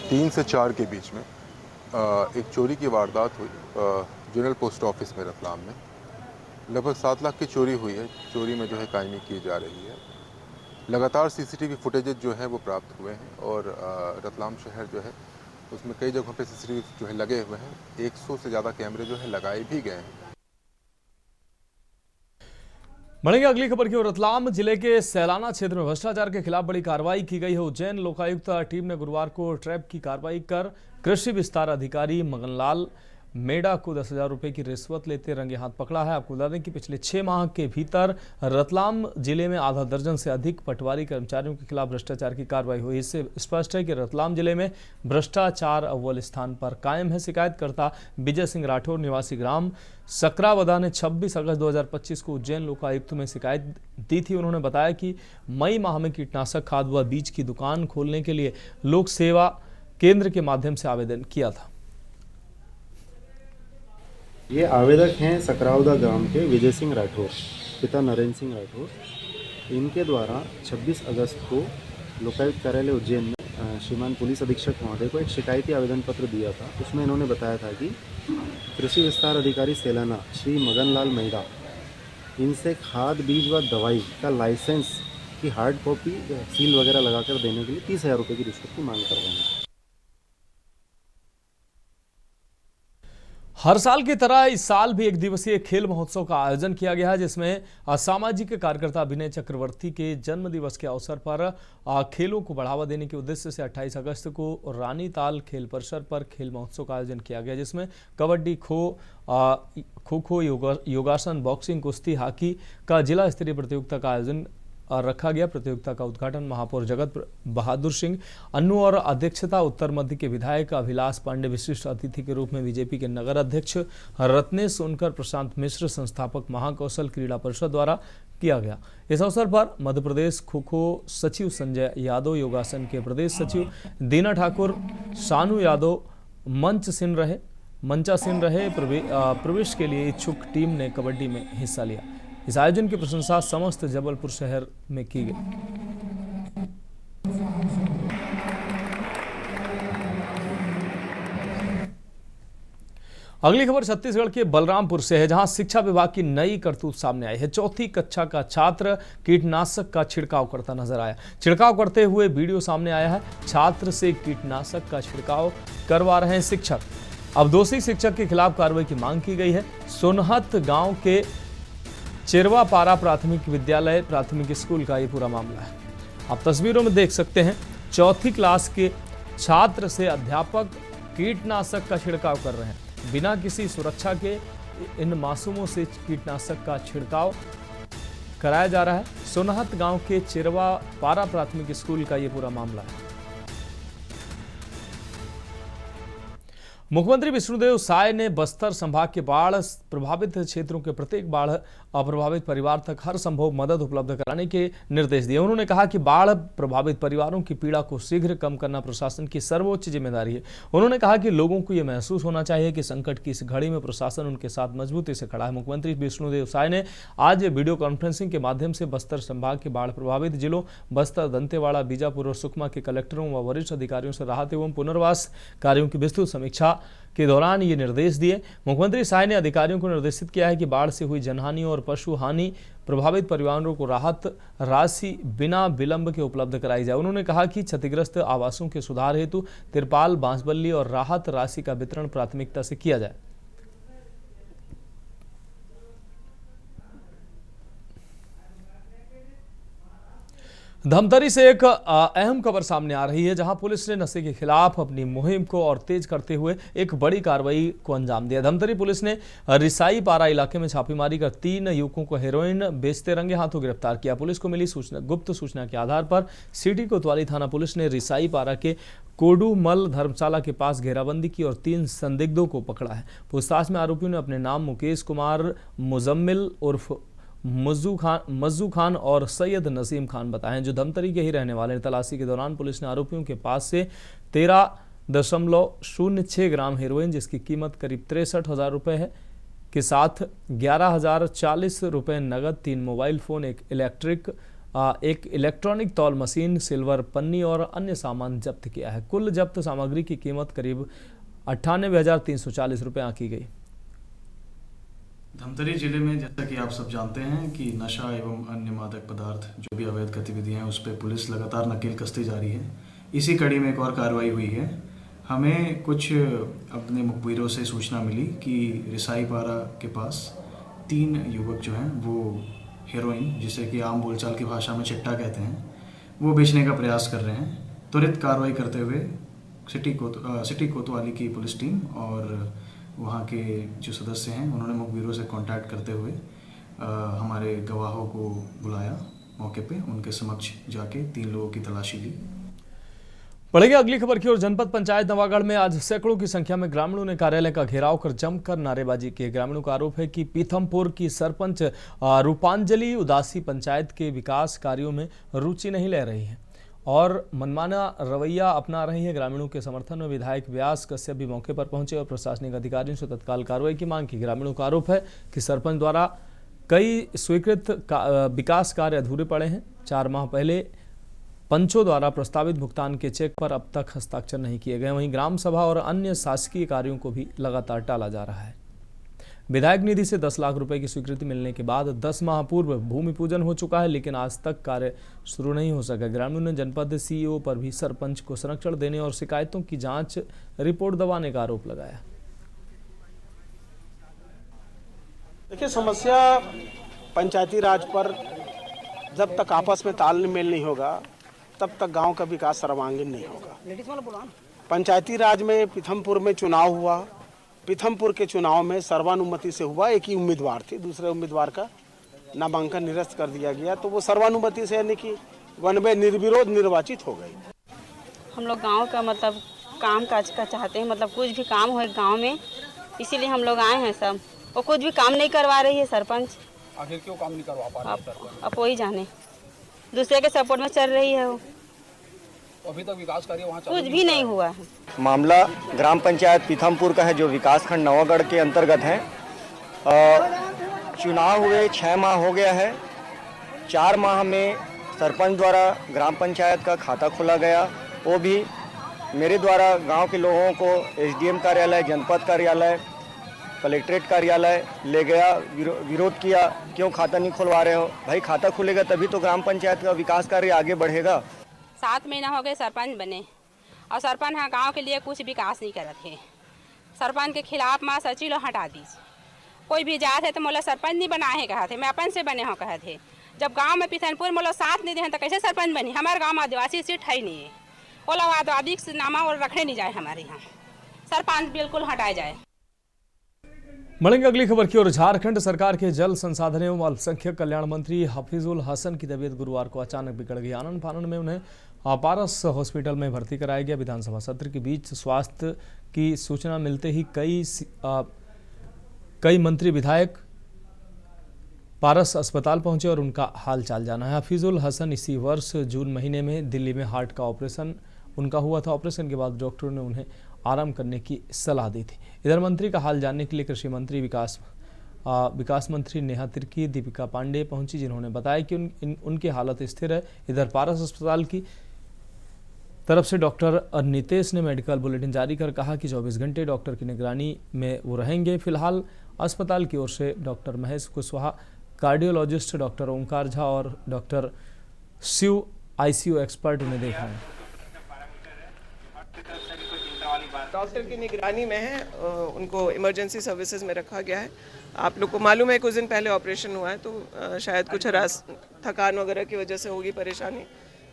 Speaker 21: 3 से 4 के बीच में एक चोरी की वारदात हुई जनरल पोस्ट ऑफिस में रतलाम में। लगभग 7 लाख की चोरी हुई है। चोरी में जो है कायमी की जा रही है। लगातार सीसीटीवी फुटेजेज जो है वो प्राप्त हुए हैं और रतलाम शहर जो है उसमें कई जगहों पे सीसीटीवी जो है लगे हुए हैं। 100 से ज़्यादा कैमरे जो है लगाए भी गए हैं।
Speaker 1: बढ़ेंगे अगली खबर की ओर। रतलाम जिले के सैलाना क्षेत्र में भ्रष्टाचार के खिलाफ बड़ी कार्रवाई की गई है। उज्जैन लोकायुक्त टीम ने गुरुवार को ट्रैप की कार्रवाई कर कृषि विस्तार अधिकारी मगनलाल मेड़ा को 10,000 रुपए की रिश्वत लेते रंगे हाथ पकड़ा है। आपको बता दें कि पिछले 6 माह के भीतर रतलाम जिले में आधा दर्जन से अधिक पटवारी कर्मचारियों के खिलाफ भ्रष्टाचार की कार्रवाई हुई। इससे स्पष्ट है कि रतलाम जिले में भ्रष्टाचार अव्वल स्थान पर कायम है। शिकायतकर्ता विजय सिंह राठौर निवासी ग्राम सकरावदा ने 26 अगस्त 2025 को उज्जैन लोकायुक्त में शिकायत दी थी। उन्होंने बताया कि मई माह में कीटनाशक खाद व बीज की दुकान खोलने के लिए लोक सेवा केंद्र के माध्यम से आवेदन किया था।
Speaker 22: ये आवेदक हैं सकरावदा ग्राम के विजय सिंह राठौर, पिता नरेंद्र सिंह राठौर। इनके द्वारा 26 अगस्त को लोकायुक्त कार्यालय उज्जैन में श्रीमान पुलिस अधीक्षक महोदय को एक शिकायती आवेदन पत्र दिया था। उसमें इन्होंने बताया था कि कृषि विस्तार अधिकारी सैलाना श्री मगनलाल मेड़ा इनसे खाद बीज व दवाई का लाइसेंस की हार्ड कॉपी सील वगैरह लगाकर देने के लिए 30,000 रुपये की रिश्वत की मांग कर रहे हैं।
Speaker 1: हर साल की तरह इस साल भी 1 दिवसीय खेल महोत्सव का आयोजन किया गया है, जिसमें सामाजिक कार्यकर्ता अभिनय चक्रवर्ती के जन्म दिवस के अवसर पर खेलों को बढ़ावा देने के उद्देश्य से 28 अगस्त को रानीताल खेल परिसर पर खेल महोत्सव का आयोजन किया गया, जिसमें कबड्डी, खो-खो, योगासन, बॉक्सिंग, कुश्ती, हॉकी का जिला स्तरीय प्रतियोगिता का आयोजन रखा गया। प्रतियोगिता का उद्घाटन महापौर जगत बहादुर सिंह अन्नू और अध्यक्षता उत्तर मध्य के विधायक अभिलाष पांडे विशिष्ट अतिथि के रूप में बीजेपी के नगर अध्यक्ष रत्नेश सोनकर, प्रशांत मिश्र, संस्थापक महाकौशल क्रीड़ा परिषद द्वारा किया गया। इस अवसर पर मध्य प्रदेश खो-खो सचिव संजय यादव, योगासन के प्रदेश सचिव दीना ठाकुर, शानू यादव मंचासीन रहे। प्रवेश के लिए इच्छुक टीम ने कबड्डी में हिस्सा लिया। इस आयोजन की प्रशंसा समस्त जबलपुर शहर में की गई। अगली खबर छत्तीसगढ़ के बलरामपुर से है, जहां शिक्षा विभाग की नई करतूत सामने आई है। 4वीं कक्षा का छात्र कीटनाशक का छिड़काव करता नजर आया। छिड़काव करते हुए वीडियो सामने आया है। छात्र से कीटनाशक का छिड़काव करवा रहे हैं शिक्षक। अब दोषी शिक्षक के खिलाफ कार्रवाई की मांग की गई है। सोनहत गांव के चिरवा पारा प्राथमिक विद्यालय प्राथमिक स्कूल का ये पूरा मामला है। आप तस्वीरों में देख सकते हैं, 4वीं क्लास के छात्र से अध्यापक कीटनाशक का छिड़काव कर रहे हैं। बिना किसी सुरक्षा के इन मासूमों से कीटनाशक का छिड़काव कराया जा रहा है। सोनहत गांव के चिरवा पारा प्राथमिक स्कूल का ये पूरा मामला है। मुख्यमंत्री विष्णुदेव साय ने बस्तर संभाग के बाढ़ प्रभावित क्षेत्रों के प्रत्येक बाढ़ अप्रभावित परिवार तक हर संभव मदद उपलब्ध कराने के निर्देश दिए। उन्होंने कहा कि बाढ़ प्रभावित परिवारों की पीड़ा को शीघ्र कम करना प्रशासन की सर्वोच्च जिम्मेदारी है। उन्होंने कहा कि लोगों को यह महसूस होना चाहिए कि संकट की इस घड़ी में प्रशासन उनके साथ मजबूती से खड़ा है। मुख्यमंत्री विष्णुदेव साय ने आज वीडियो कॉन्फ्रेंसिंग के माध्यम से बस्तर संभाग के बाढ़ प्रभावित जिलों बस्तर, दंतेवाड़ा, बीजापुर और सुकमा के कलेक्टरों व वरिष्ठ अधिकारियों से राहत एवं पुनर्वास कार्यों की विस्तृत समीक्षा के दौरान ये निर्देश दिए। मुख्यमंत्री साय ने अधिकारियों को निर्देशित किया है कि बाढ़ से हुई जनहानि और पशु हानि प्रभावित परिवारों को राहत राशि बिना विलंब के उपलब्ध कराई जाए। उन्होंने कहा कि क्षतिग्रस्त आवासों के सुधार हेतु तिरपाल, बांस-बल्ली और राहत राशि का वितरण प्राथमिकता से किया जाए। धमतरी से एक अहम खबर सामने आ रही है, जहां पुलिस ने नशे के खिलाफ अपनी मुहिम को और तेज करते हुए एक बड़ी कार्रवाई को अंजाम दिया। धमतरी पुलिस ने रिसाई पारा इलाके में छापेमारी कर 3 युवकों को हेरोइन बेचते रंगे हाथों गिरफ्तार किया। पुलिस को मिली गुप्त सूचना के आधार पर सिटी कोतवाली थाना पुलिस ने रिसाई पारा के कोडूमल धर्मशाला के पास घेराबंदी की और 3 संदिग्धों को पकड़ा है। पूछताछ में आरोपियों ने अपने नाम मुकेश कुमार मुजम्मिल उर्फ मज्जू खान और सैयद नसीम खान बताएं, जो धमतरी के ही रहने वाले हैं। तलाशी के दौरान पुलिस ने आरोपियों के पास से 13.06 ग्राम हेरोइन, जिसकी कीमत करीब 63,000 रुपये है, के साथ 11,040 रुपये नगद, 3 मोबाइल फोन, एक इलेक्ट्रॉनिक तौल मशीन, सिल्वर पन्नी और अन्य सामान जब्त किया है। कुल जब्त सामग्री की कीमत करीब 98,340 रुपये आंकी गई।
Speaker 3: धमतरी जिले में जैसा कि आप सब जानते हैं कि नशा एवं अन्य मादक पदार्थ जो भी अवैध गतिविधियां हैं उस पर पुलिस लगातार नकेल कसती जा रही है। इसी कड़ी में एक और कार्रवाई हुई है। हमें कुछ अपने मुखबिरों से सूचना मिली कि रिसाईपारा के पास 3 युवक जो हैं वो हेरोइन, जिसे कि आम बोलचाल की भाषा में चिट्टा कहते हैं, वो बेचने का प्रयास कर रहे हैं। त्वरित कार्रवाई करते हुए सिटी कोतवाली की पुलिस टीम और वहाँ के जो सदस्य हैं उन्होंने मुखबिरों से कांटेक्ट करते हुए हमारे गवाहों को बुलाया, मौके पे उनके समक्ष जाके 3 लोगों की तलाशी ली।
Speaker 1: बढ़ेगी अगली खबर की ओर। जनपद पंचायत नवागढ़ में आज सैकड़ों की संख्या में ग्रामीणों ने कार्यालय का घेराव कर जमकर नारेबाजी की। ग्रामीणों का आरोप है कि पीथमपुर की सरपंच रूपांजलि उदासी पंचायत के विकास कार्यों में रुचि नहीं ले रही है और मनमाना रवैया अपना रही है। ग्रामीणों के समर्थन में विधायक व्यास कश्यप भी मौके पर पहुंचे और प्रशासनिक अधिकारियों से तत्काल कार्रवाई की मांग की। ग्रामीणों का आरोप है कि सरपंच द्वारा कई स्वीकृत विकास कार्य अधूरे पड़े हैं। 4 माह पहले पंचों द्वारा प्रस्तावित भुगतान के चेक पर अब तक हस्ताक्षर नहीं किए गए। वहीं ग्राम सभा और अन्य शासकीय कार्यों को भी लगातार टाला जा रहा है। विधायक निधि से 10 लाख रुपए की स्वीकृति मिलने के बाद 10 माह पूर्व भूमि पूजन हो चुका है, लेकिन आज तक कार्य शुरू नहीं हो सका। ग्रामीणों ने जनपद सीईओ पर भी सरपंच को संरक्षण देने और शिकायतों की जांच रिपोर्ट दबाने का आरोप लगाया।
Speaker 17: देखिए, समस्या पंचायती राज पर जब तक आपस में तालमेल नहीं होगा तब तक गांव का विकास सर्वांगीण नहीं होगा। पंचायती राज में पीथमपुर में चुनाव हुआ। पीथमपुर के चुनाव में सर्वानुमति से हुआ। एक ही उम्मीदवार थे, दूसरे उम्मीदवार का नामांकन निरस्त कर दिया गया, तो वो सर्वानुमति से यानी कि 92 निर्विरोध निर्वाचित हो गई।
Speaker 4: हम लोग गांव का मतलब काम काज का चाहते हैं, मतलब कुछ भी काम हो गांव में, इसीलिए हम लोग आए हैं सब। वो कुछ भी काम नहीं करवा रही है सरपंच।
Speaker 23: आखिर क्यों काम नहीं करवा पा रही है?
Speaker 4: अब वही जाने, दूसरे के सपोर्ट में चल रही है वो।
Speaker 23: अभी तक विकास कार्य वहाँ
Speaker 4: कुछ भी नहीं हुआ है।
Speaker 24: मामला ग्राम पंचायत पीथमपुर का है, जो विकासखंड नवागढ़ के अंतर्गत है। चुनाव हुए 6 माह हो गया है। 4 माह में सरपंच द्वारा ग्राम पंचायत का खाता खोला गया, वो भी मेरे द्वारा गांव के लोगों को एसडीएम कार्यालय, जनपद कार्यालय, कलेक्ट्रेट कार्यालय ले गया, विरोध किया, क्यों खाता नहीं खुलवा रहे हो? भाई खाता खुलेगा तभी तो ग्राम पंचायत का विकास कार्य आगे बढ़ेगा।
Speaker 4: 7 महीना हो गए सरपंच बने और सरपंच हाँ गाँव के लिए कुछ विकास नहीं करते हैं। सरपंच के खिलाफ माँ सची लो हटा दीजिए। कोई भी जात है तो मोला सरपंच नहीं बनाए हैं कहा थे, मैं अपन से बने हो कहा थे। जब गांव में पीथमपुर मोला साथ नहीं दे तो कैसे सरपंच बनी? हमारे गांव में आदिवासी सीट है ही नहीं है। वो लोग आदिवासी नामा और रखने नहीं जाए हमारे यहाँ। सरपंच बिल्कुल हटाए जाए।
Speaker 1: बढ़ेंगे अगली खबर की ओर। झारखंड सरकार के जल संसाधन एवं अल्पसंख्यक कल्याण मंत्री हफीजुल हसन की तबीयत गुरुवार को अचानक बिगड़ गई। आनन फानन में उन्हें पारस हॉस्पिटल में भर्ती कराया गया। विधानसभा सत्र के बीच स्वास्थ्य की सूचना मिलते ही कई मंत्री विधायक पारस अस्पताल पहुंचे और उनका हाल चाल जाना है। हफीजुल हसन इसी वर्ष जून महीने में दिल्ली में हार्ट का ऑपरेशन उनका हुआ था। ऑपरेशन के बाद डॉक्टरों ने उन्हें आराम करने की सलाह दी थी। इधर मंत्री का हाल जानने के लिए कृषि मंत्री विकास मंत्री नेहा तिर्की, दीपिका पांडे पहुंची, जिन्होंने बताया कि उनकी हालत स्थिर है। इधर पारस अस्पताल की तरफ से डॉक्टर नितेश ने मेडिकल बुलेटिन जारी कर कहा कि 24 घंटे डॉक्टर की निगरानी में वो रहेंगे। फिलहाल अस्पताल की ओर से doctor Mahesh Kushwaha, cardiologist doctor Omkar Jha और डॉक्टर शिव आईसीयू एक्सपर्ट उन्हें देख रहे हैं।
Speaker 5: डॉक्टर की निगरानी में है, उनको इमरजेंसी सर्विसेज में रखा गया है। आप लोग को मालूम है कुछ दिन पहले ऑपरेशन हुआ है, तो शायद कुछ थकान वगैरह की वजह से होगी परेशानी।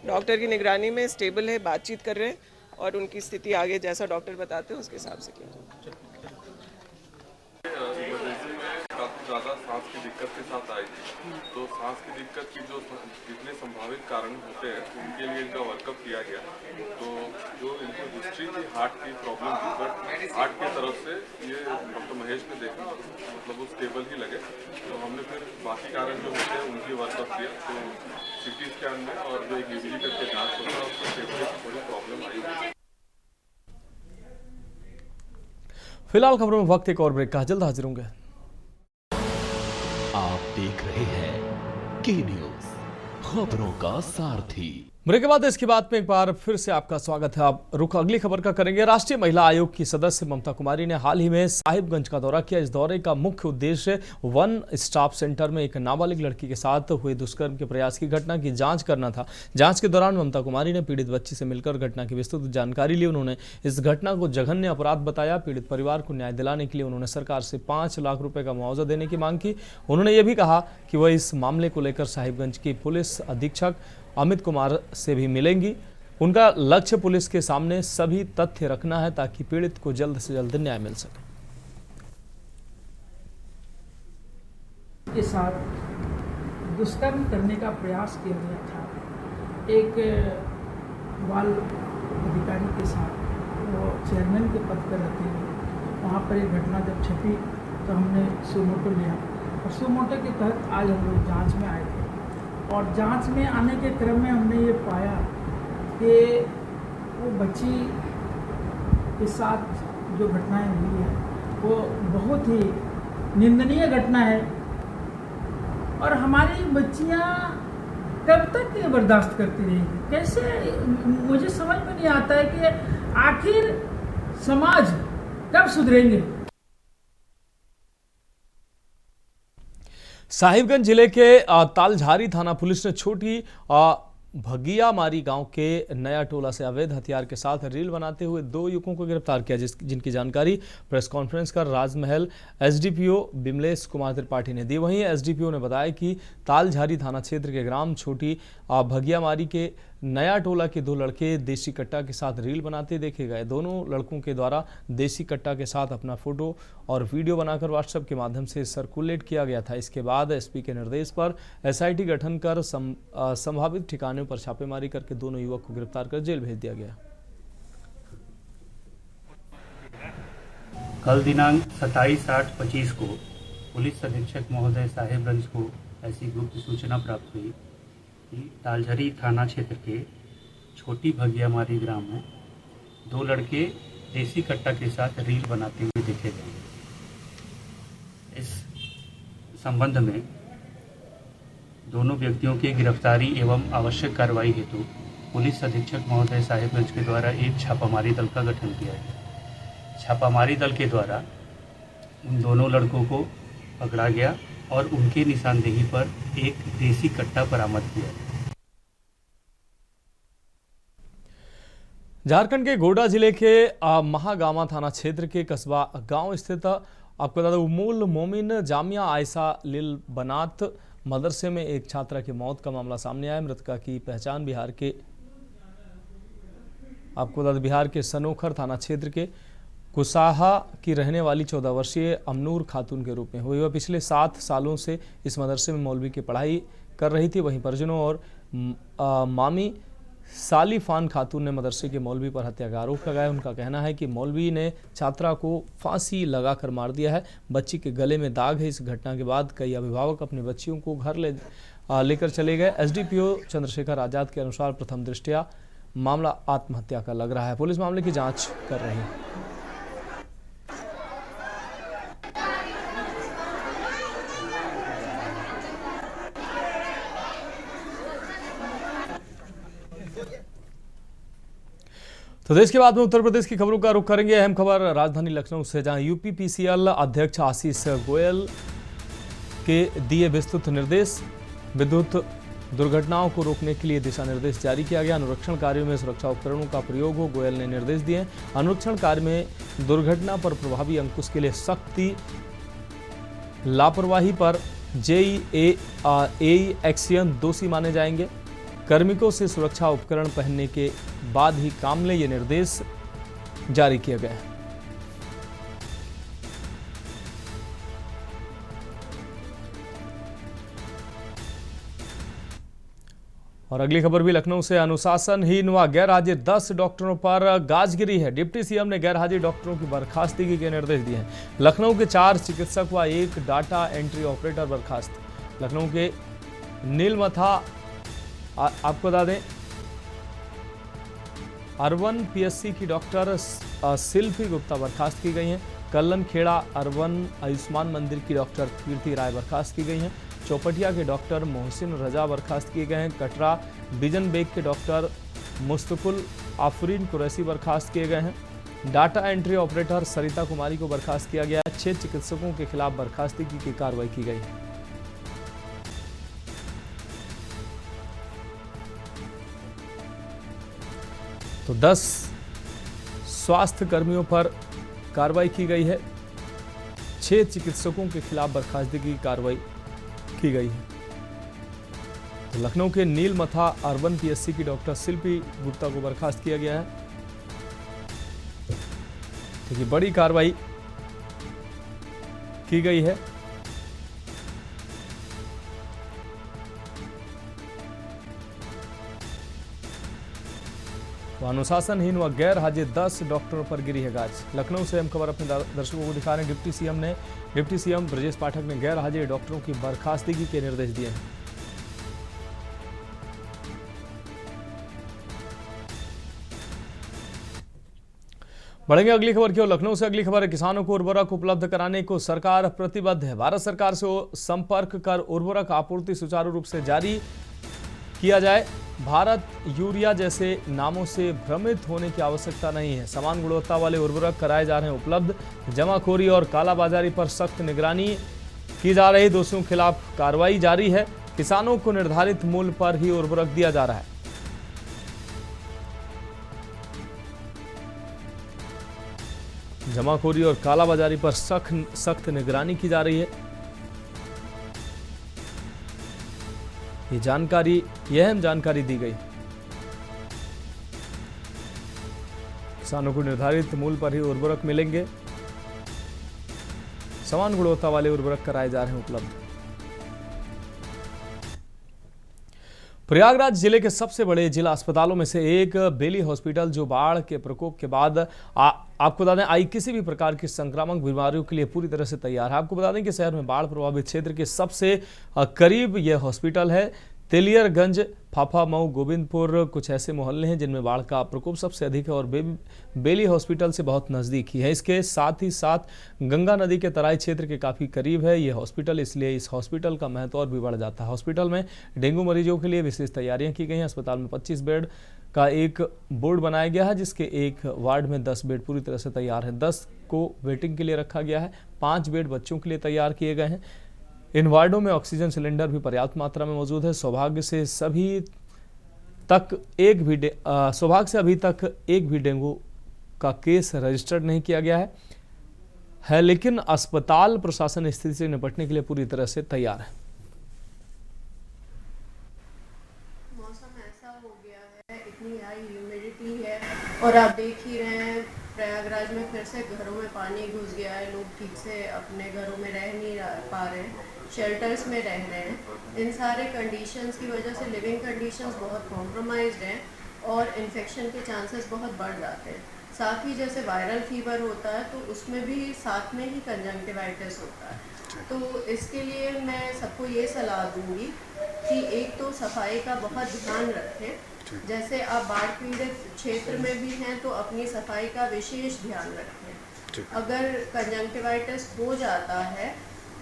Speaker 5: डॉक्टर की निगरानी में स्टेबल है, बातचीत कर रहे हैं और उनकी स्थिति आगे जैसा डॉक्टर बताते हैं उसके हिसाब से किया जाए।
Speaker 6: ज़्यादा सांस की दिक्कत के साथ आई थी, तो सांस की दिक्कत की जो जितने संभावित कारण होते हैं उनके लिए इनका वर्कअप किया गया। तो जो इनकी हिस्ट्री थी हार्ट की प्रॉब्लम की, बट हार्ट की तरफ से ये डॉक्टर महेश ने देखा, मतलब वो स्टेबल ही लगे। तो हमने फिर बाकी कारण जो होते हैं उनकी वर्कअप किया। तो सीटी स्कैन में और जो एक ईवीजी करके जाँच होता है उसको फेफड़े की थोड़ी प्रॉब्लम आई।
Speaker 1: फिलहाल खबरों में वक्त एक और ब्रेक का, जल्द हाजिर होंगे।
Speaker 2: आप देख रहे हैं के न्यूज़, खबरों का सारथी।
Speaker 1: ब्रेक के बाद इसकी बात में एक बार फिर से आपका स्वागत है। आप रुख अगली खबर का करेंगे। राष्ट्रीय महिला आयोग की सदस्य ममता कुमारी ने हाल ही में साहिबगंज का दौरा किया। इस दौरे का मुख्य उद्देश्य वन स्टॉप सेंटर में एक नाबालिग लड़की के साथ हुए दुष्कर्म के प्रयास की घटना की जांच करना था। जांच के दौरान ममता कुमारी ने पीड़ित बच्ची से मिलकर घटना की विस्तृत जानकारी ली। उन्होंने इस घटना को जघन्य अपराध बताया। पीड़ित परिवार को न्याय दिलाने के लिए उन्होंने सरकार से 5 लाख रुपए का मुआवजा देने की मांग की। उन्होंने ये भी कहा कि वह इस मामले को लेकर साहिबगंज की पुलिस अधीक्षक अमित कुमार से भी मिलेंगी। उनका लक्ष्य पुलिस के सामने सभी तथ्य रखना है ताकि पीड़ित को जल्द से जल्द न्याय मिल सके।
Speaker 7: के साथ दुष्कर्म करने का प्रयास किया गया था। एक बाल अधिकारी के साथ, वो चेयरमैन के पद पर रहते हैं। वहाँ पर एक घटना जब छपी तो हमने सुमोटो लिया और सुमोटो के तहत आज हम लोग जाँच में आए थे। और जांच में आने के क्रम में हमने ये पाया कि वो बच्ची के साथ जो घटनाएं हुई है वो बहुत ही निंदनीय घटना है। और हमारी बच्चियां कब तक ये बर्दाश्त करती रहेंगी? कैसे, मुझे समझ में नहीं आता है कि आखिर समाज कब सुधरेंगे।
Speaker 1: साहिबगंज जिले के तालझारी थाना पुलिस ने छोटी भगियामारी गांव के नया टोला से अवैध हथियार के साथ रील बनाते हुए 2 युवकों को गिरफ्तार किया, जिनकी जानकारी प्रेस कॉन्फ्रेंस कर राजमहल एसडीपीओ बिमलेश कुमार त्रिपाठी ने दी। वहीं एसडीपीओ ने बताया कि तालझारी थाना क्षेत्र के ग्राम छोटी भगियामारी के नया टोला के 2 लड़के देसी कट्टा के साथ रील बनाते देखे गए। दोनों लड़कों के द्वारा देसी कट्टा के साथ अपना फोटो और वीडियो बनाकर व्हाट्सएप के माध्यम से सर्कुलेट किया गया था। इसके बाद एसपी के निर्देश पर एसआईटी गठन कर संभावित ठिकानों पर छापेमारी करके दोनों युवक को गिरफ्तार कर जेल भेज दिया गया।
Speaker 8: कल दिनांक 27/8/25 को पुलिस अधीक्षक महोदय साहिबगंज को ऐसी गुप्त सूचना प्राप्त हुई कि तालझारी थाना क्षेत्र के छोटी भगियामारी ग्राम में 2 लड़के देसी कट्टा के साथ रील बनाते हुए देखे गए। इस संबंध में दोनों व्यक्तियों की गिरफ्तारी एवं आवश्यक कार्रवाई हेतु पुलिस अधीक्षक महोदय साहिबगंज के द्वारा एक छापामारी दल का गठन किया गया। छापामारी दल के द्वारा उन दोनों लड़कों को पकड़ा गया और उनके निशानदेही पर एक देसी कट्टा बरामद किया।
Speaker 1: झारखंड के गोड्डा जिले के महागामा थाना क्षेत्र के कस्बा गांव स्थित आपको बता दें उम्मुल मोमिन जामिया आयशा लिल बनात मदरसे में एक छात्रा की मौत का मामला सामने आया। मृतका की पहचान बिहार के सनोखर थाना क्षेत्र के कुसाहा की रहने वाली 14 वर्षीय अमनूर खातून के रूप में हुई। वह पिछले 7 सालों से इस मदरसे में मौलवी की पढ़ाई कर रही थी। वहीं परिजनों और मामी सालिफान खातून ने मदरसे के मौलवी पर हत्या का आरोप लगाया। उनका कहना है कि मौलवी ने छात्रा को फांसी लगाकर मार दिया है। बच्ची के गले में दाग है। इस घटना के बाद कई अभिभावक अपनी बच्चियों को घर लेकर चले गए। एसडीपीओ चंद्रशेखर आजाद के अनुसार प्रथम दृष्टया मामला आत्महत्या का लग रहा है। पुलिस मामले की जांच कर रही है। तो देश के बाद में उत्तर प्रदेश की खबरों का रुख करेंगे। अहम खबर राजधानी लखनऊ से, जहां यूपीपीसीएल अध्यक्ष आशीष गोयल के दिए विस्तृत निर्देश। विद्युत दुर्घटनाओं को रोकने के लिए दिशा निर्देश जारी किया गया। अनुरक्षण कार्यों में सुरक्षा उपकरणों का प्रयोग हो, गोयल ने निर्देश दिए। अनुरक्षण कार्य में दुर्घटना पर प्रभावी अंकुश के लिए सख्ती, लापरवाही पर जेईए एक्शन दोषी माने जाएंगे। कार्मिकों से सुरक्षा उपकरण पहनने के बाद ही काम लें, ये निर्देश जारी किए गए हैं। और अगली खबर भी लखनऊ से, अनुशासनहीन व गैर हाजिर 10 डॉक्टरों पर गाज गिरी है। डिप्टी सीएम ने गैर हाजिर डॉक्टरों की बर्खास्तगी के निर्देश दिए हैं। लखनऊ के 4 चिकित्सक व 1 डाटा एंट्री ऑपरेटर बर्खास्त। लखनऊ के नीलमथा आपको बता दें अर्बन पीएससी की डॉक्टर शिल्पी गुप्ता बर्खास्त की गई हैं। कल्लन खेड़ा अर्बन आयुष्मान मंदिर की डॉक्टर कीर्ति राय बर्खास्त की गई हैं। चौपटिया के डॉक्टर मोहसिन रजा बर्खास्त किए गए हैं। कटरा बिजन बेग के डॉक्टर मुस्तकुल आफरीन कुरैसी बर्खास्त किए गए हैं। Data entry operator Sarita Kumari को बर्खास्त किया गया है। 6 चिकित्सकों के खिलाफ बर्खास्तगी की कार्रवाई की गई है। तो 10 स्वास्थ्य कर्मियों पर कार्रवाई की गई है। 6 चिकित्सकों के खिलाफ बर्खास्तगी की कार्रवाई की गई है। तो लखनऊ के नीलमथा अर्बन पीएससी की डॉक्टर शिल्पी गुप्ता को बर्खास्त किया गया है। देखिए, बड़ी कार्रवाई की गई है। अनुशासनहीन व गैर हाजिर 10 डॉक्टरों पर गिरी है गाज। लखनऊ से हम खबर अपने दर्शकों को दिखा रहे हैं। डिप्टी सीएम ब्रजेश पाठक ने गैर हाजिर डॉक्टरों की बर्खास्तगी के निर्देश दिए हैं। बढ़ेंगे अगली खबर की ओर। लखनऊ से अगली खबर है, किसानों को उर्वरक उपलब्ध कराने को सरकार प्रतिबद्ध है। भारत सरकार से संपर्क कर उर्वरक आपूर्ति सुचारू रूप से जारी किया जाए। भारत यूरिया जैसे नामों से भ्रमित होने की आवश्यकता नहीं है। समान गुणवत्ता वाले उर्वरक कराए जा रहे हैं उपलब्ध। जमाखोरी और कालाबाजारी पर सख्त निगरानी की जा रही। दोषियों के खिलाफ कार्रवाई जारी है। किसानों को निर्धारित मूल्य पर ही उर्वरक दिया जा रहा है। जमाखोरी और कालाबाजारी पर सख्त निगरानी की जा रही है। यह अहम जानकारी दी गई। किसानों को निर्धारित मूल्य पर ही उर्वरक मिलेंगे। समान गुणवत्ता वाले उर्वरक कराए जा रहे हैं उपलब्ध। प्रयागराज जिले के सबसे बड़े जिला अस्पतालों में से एक बेली हॉस्पिटल, जो बाढ़ के प्रकोप के बाद आपको बता दें आई किसी भी प्रकार की संक्रामक बीमारियों के लिए पूरी तरह से तैयार है। आपको बता दें कि शहर में बाढ़ प्रभावित क्षेत्र के सबसे करीब यह हॉस्पिटल है। तेलियरगंज, फाफामऊ, गोविंदपुर कुछ ऐसे मोहल्ले हैं जिनमें बाढ़ का प्रकोप सबसे अधिक है और बेली हॉस्पिटल से बहुत नज़दीक ही है। इसके साथ ही साथ गंगा नदी के तराई क्षेत्र के काफ़ी करीब है ये हॉस्पिटल, इसलिए इस हॉस्पिटल का महत्व और भी बढ़ जाता है। हॉस्पिटल में डेंगू मरीजों के लिए विशेष तैयारियां की गई हैं। अस्पताल में 25 बेड का एक बोर्ड बनाया गया है, जिसके एक वार्ड में 10 बेड पूरी तरह से तैयार है। 10 को वेटिंग के लिए रखा गया है। 5 बेड बच्चों के लिए तैयार किए गए हैं। इन वार्डों में ऑक्सीजन सिलेंडर भी पर्याप्त मात्रा में मौजूद है। सौभाग्य से अभी तक एक भी डेंगू का केस रजिस्टर्ड नहीं किया गया है, लेकिन अस्पताल प्रशासन स्थिति से निपटने के लिए पूरी तरह से तैयार है।
Speaker 9: मौसम ऐसा हो गया है, इतनी हाई ह्यूमिडिटी है और आप देख ही रहे हैं प्रयागराज में फिर से घरों में पानी घुस गया है, लोग ठीक से अपने घरों में रह नहीं पा रहे हैं, शेल्टर्स में रह रहे हैं। इन सारे कंडीशंस की वजह से लिविंग कंडीशंस बहुत कॉम्प्रोमाइज्ड हैं और इन्फेक्शन के चांसेस बहुत बढ़ जाते हैं। साथ ही जैसे वायरल फीवर होता है तो उसमें भी साथ में ही कंजंक्टिवाइटिस होता है। तो इसके लिए मैं सबको ये सलाह दूंगी कि एक तो सफाई का बहुत ध्यान रखें। जैसे आप बाढ़ पीड़ित क्षेत्र में भी हैं तो अपनी सफाई का विशेष ध्यान रखें। अगर कंजंक्टिवाइटिस हो जाता है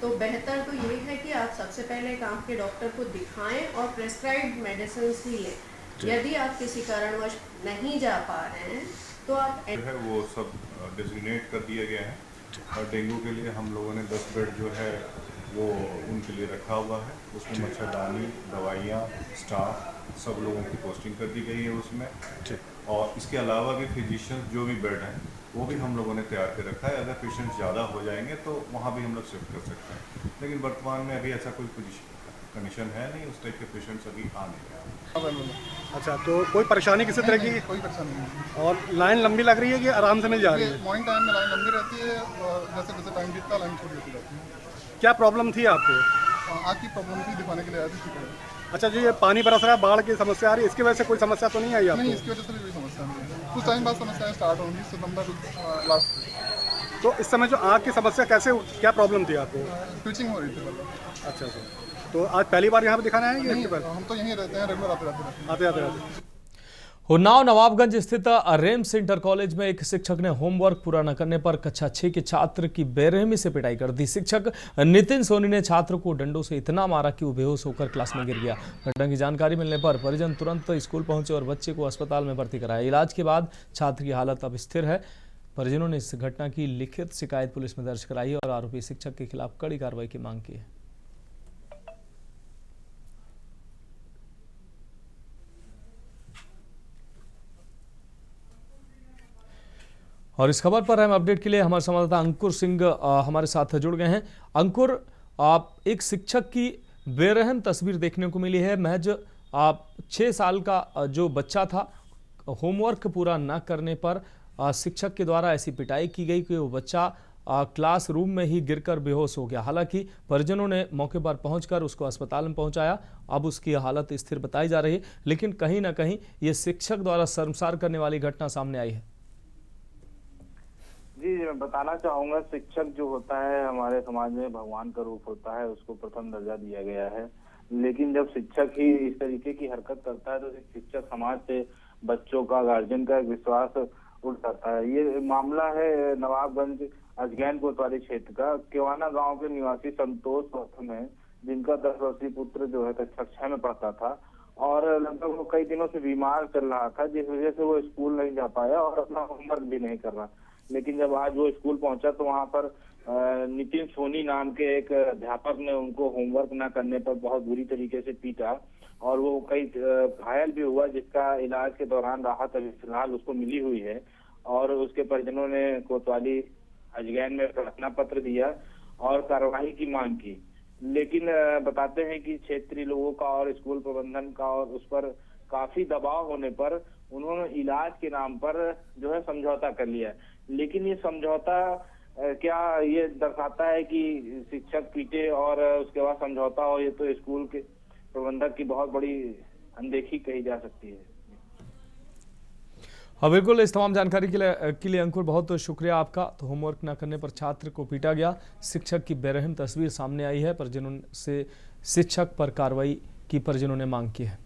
Speaker 9: तो बेहतर तो ये है कि आप सबसे पहले एक आँख के डॉक्टर को दिखाएं और प्रेस्क्राइब्ड मेडिसिन ही लें। यदि आप किसी कारणवश नहीं जा पा रहे हैं तो आप
Speaker 10: जो है वो सब डेजिग्नेट कर दिया गया है और डेंगू के लिए हम लोगों ने 10 बेड जो है वो उनके लिए रखा हुआ है। उसमें मच्छरदानी, दवाइयाँ, स्टाफ सब लोगों की पोस्टिंग कर दी गई है उसमें। और इसके अलावा भी फिजिशियंस जो भी बेड हैं वो भी हम लोगों ने तैयार कर रखा है। अगर पेशेंट्स ज़्यादा हो जाएंगे तो वहाँ भी हम लोग शिफ्ट कर सकते हैं, लेकिन वर्तमान में अभी ऐसा कोई कंडीशन है नहीं, उस टाइप के पेशेंट्स अभी आ नहीं रहे।
Speaker 11: अच्छा, तो कोई परेशानी किसी तरह की?
Speaker 12: कोई परेशानी नहीं।
Speaker 11: और लाइन लंबी लग रही है कि आराम से मिल जा रही है?
Speaker 12: मॉर्निंग टाइम में लाइन लंबी रहती है और जैसे जैसे टाइम बीतता लाइन छोटी होती जाती है।
Speaker 11: क्या प्रॉब्लम थी आपको?
Speaker 12: आग की प्रॉब्लम थी, दिखाने के लिए आए थे। ठीक है।
Speaker 11: अच्छा जी, ये पानी बरस रहा है, बाढ़ की समस्या आ रही है, इसकी वजह से कोई समस्या तो नहीं आई आपको?
Speaker 12: नहीं, इसकी वजह से भी कोई समस्या नहीं है। कुछ टाइम बाद समस्याएं स्टार्ट होंगी, सितंबर लास्ट।
Speaker 11: तो इस समय जो आग की समस्या कैसे, क्या प्रॉब्लम थी आपको?
Speaker 12: स्विचिंग हो रही थी।
Speaker 11: अच्छा सर, तो आज पहली बार यहाँ पे दिखाना है?
Speaker 12: नहीं, हम तो यहीं रहते हैं, रेगुलर आते
Speaker 11: रहते।
Speaker 1: उन्नाव नवाबगंज स्थित रेम्स इंटर कॉलेज में एक शिक्षक ने होमवर्क पूरा न करने पर कक्षा 6 के छात्र की बेरहमी से पिटाई कर दी। शिक्षक नितिन सोनी ने छात्र को डंडों से इतना मारा कि वो बेहोश होकर क्लास में गिर गया। घटना की जानकारी मिलने पर परिजन तुरंत स्कूल पहुंचे और बच्चे को अस्पताल में भर्ती कराया। इलाज के बाद छात्र की हालत अब स्थिर है। परिजनों ने इस घटना की लिखित शिकायत पुलिस में दर्ज कराई और आरोपी शिक्षक के खिलाफ कड़ी कार्रवाई की मांग की है। और इस खबर पर हम अपडेट के लिए हमारे संवाददाता अंकुर सिंह हमारे साथ जुड़ गए हैं। अंकुर, आप एक शिक्षक की बेरहम तस्वीर देखने को मिली है। महज 6 साल का जो बच्चा था, होमवर्क पूरा न करने पर शिक्षक के द्वारा ऐसी पिटाई की गई कि वो बच्चा क्लासरूम में ही गिरकर बेहोश हो गया। हालांकि परिजनों ने मौके पर पहुंचकर उसको अस्पताल में पहुंचाया। अब उसकी हालत स्थिर बताई जा रही है, लेकिन कहीं ना कहीं ये शिक्षक द्वारा शर्मसार करने वाली घटना सामने आई है।
Speaker 25: जी, मैं बताना चाहूंगा, शिक्षक जो होता है हमारे समाज में भगवान का रूप होता है, उसको प्रथम दर्जा दिया गया है। लेकिन जब शिक्षक ही इस तरीके की हरकत करता है तो शिक्षक समाज से बच्चों का, गार्जियन का विश्वास उठ जाता है। ये मामला है नवाबगंज अजगैन कोतवाली क्षेत्र का। केवाना गांव के निवासी संतोष गौतम है, जिनका 10 वर्षीय पुत्र जो है कक्षा 6 में पढ़ता था और लगभग वो कई दिनों से बीमार चल रहा था, जिस वजह से वो स्कूल नहीं जा पाया और अपना होमवर्क भी नहीं कर रहा। लेकिन जब आज वो स्कूल पहुंचा तो वहां पर नितिन सोनी नाम के एक अध्यापक ने उनको होमवर्क न करने पर बहुत बुरी तरीके से पीटा और वो कई घायल भी हुआ, जिसका इलाज के दौरान राहत अभी फिलहाल उसको मिली हुई है। और उसके परिजनों ने कोतवाली अजगैन में प्रार्थना पत्र दिया और कार्रवाई की मांग की। लेकिन बताते हैं कि क्षेत्रीय लोगों का और स्कूल प्रबंधन का और उस पर काफी दबाव होने पर उन्होंने इलाज के नाम पर जो है समझौता कर लिया। लेकिन ये समझौता क्या ये दर्शाता है कि शिक्षक पीटे और उसके बाद समझौता हो? ये तो स्कूल के प्रबंधक की बहुत बड़ी अनदेखी कही जा सकती है।
Speaker 1: हाँ बिल्कुल, इस तमाम जानकारी के लिए अंकुर बहुत शुक्रिया आपका। तो होमवर्क न करने पर छात्र को पीटा गया, शिक्षक की बेरहम तस्वीर सामने आई है। परिजनों से शिक्षक पर कार्रवाई की परिजनों ने मांग की है।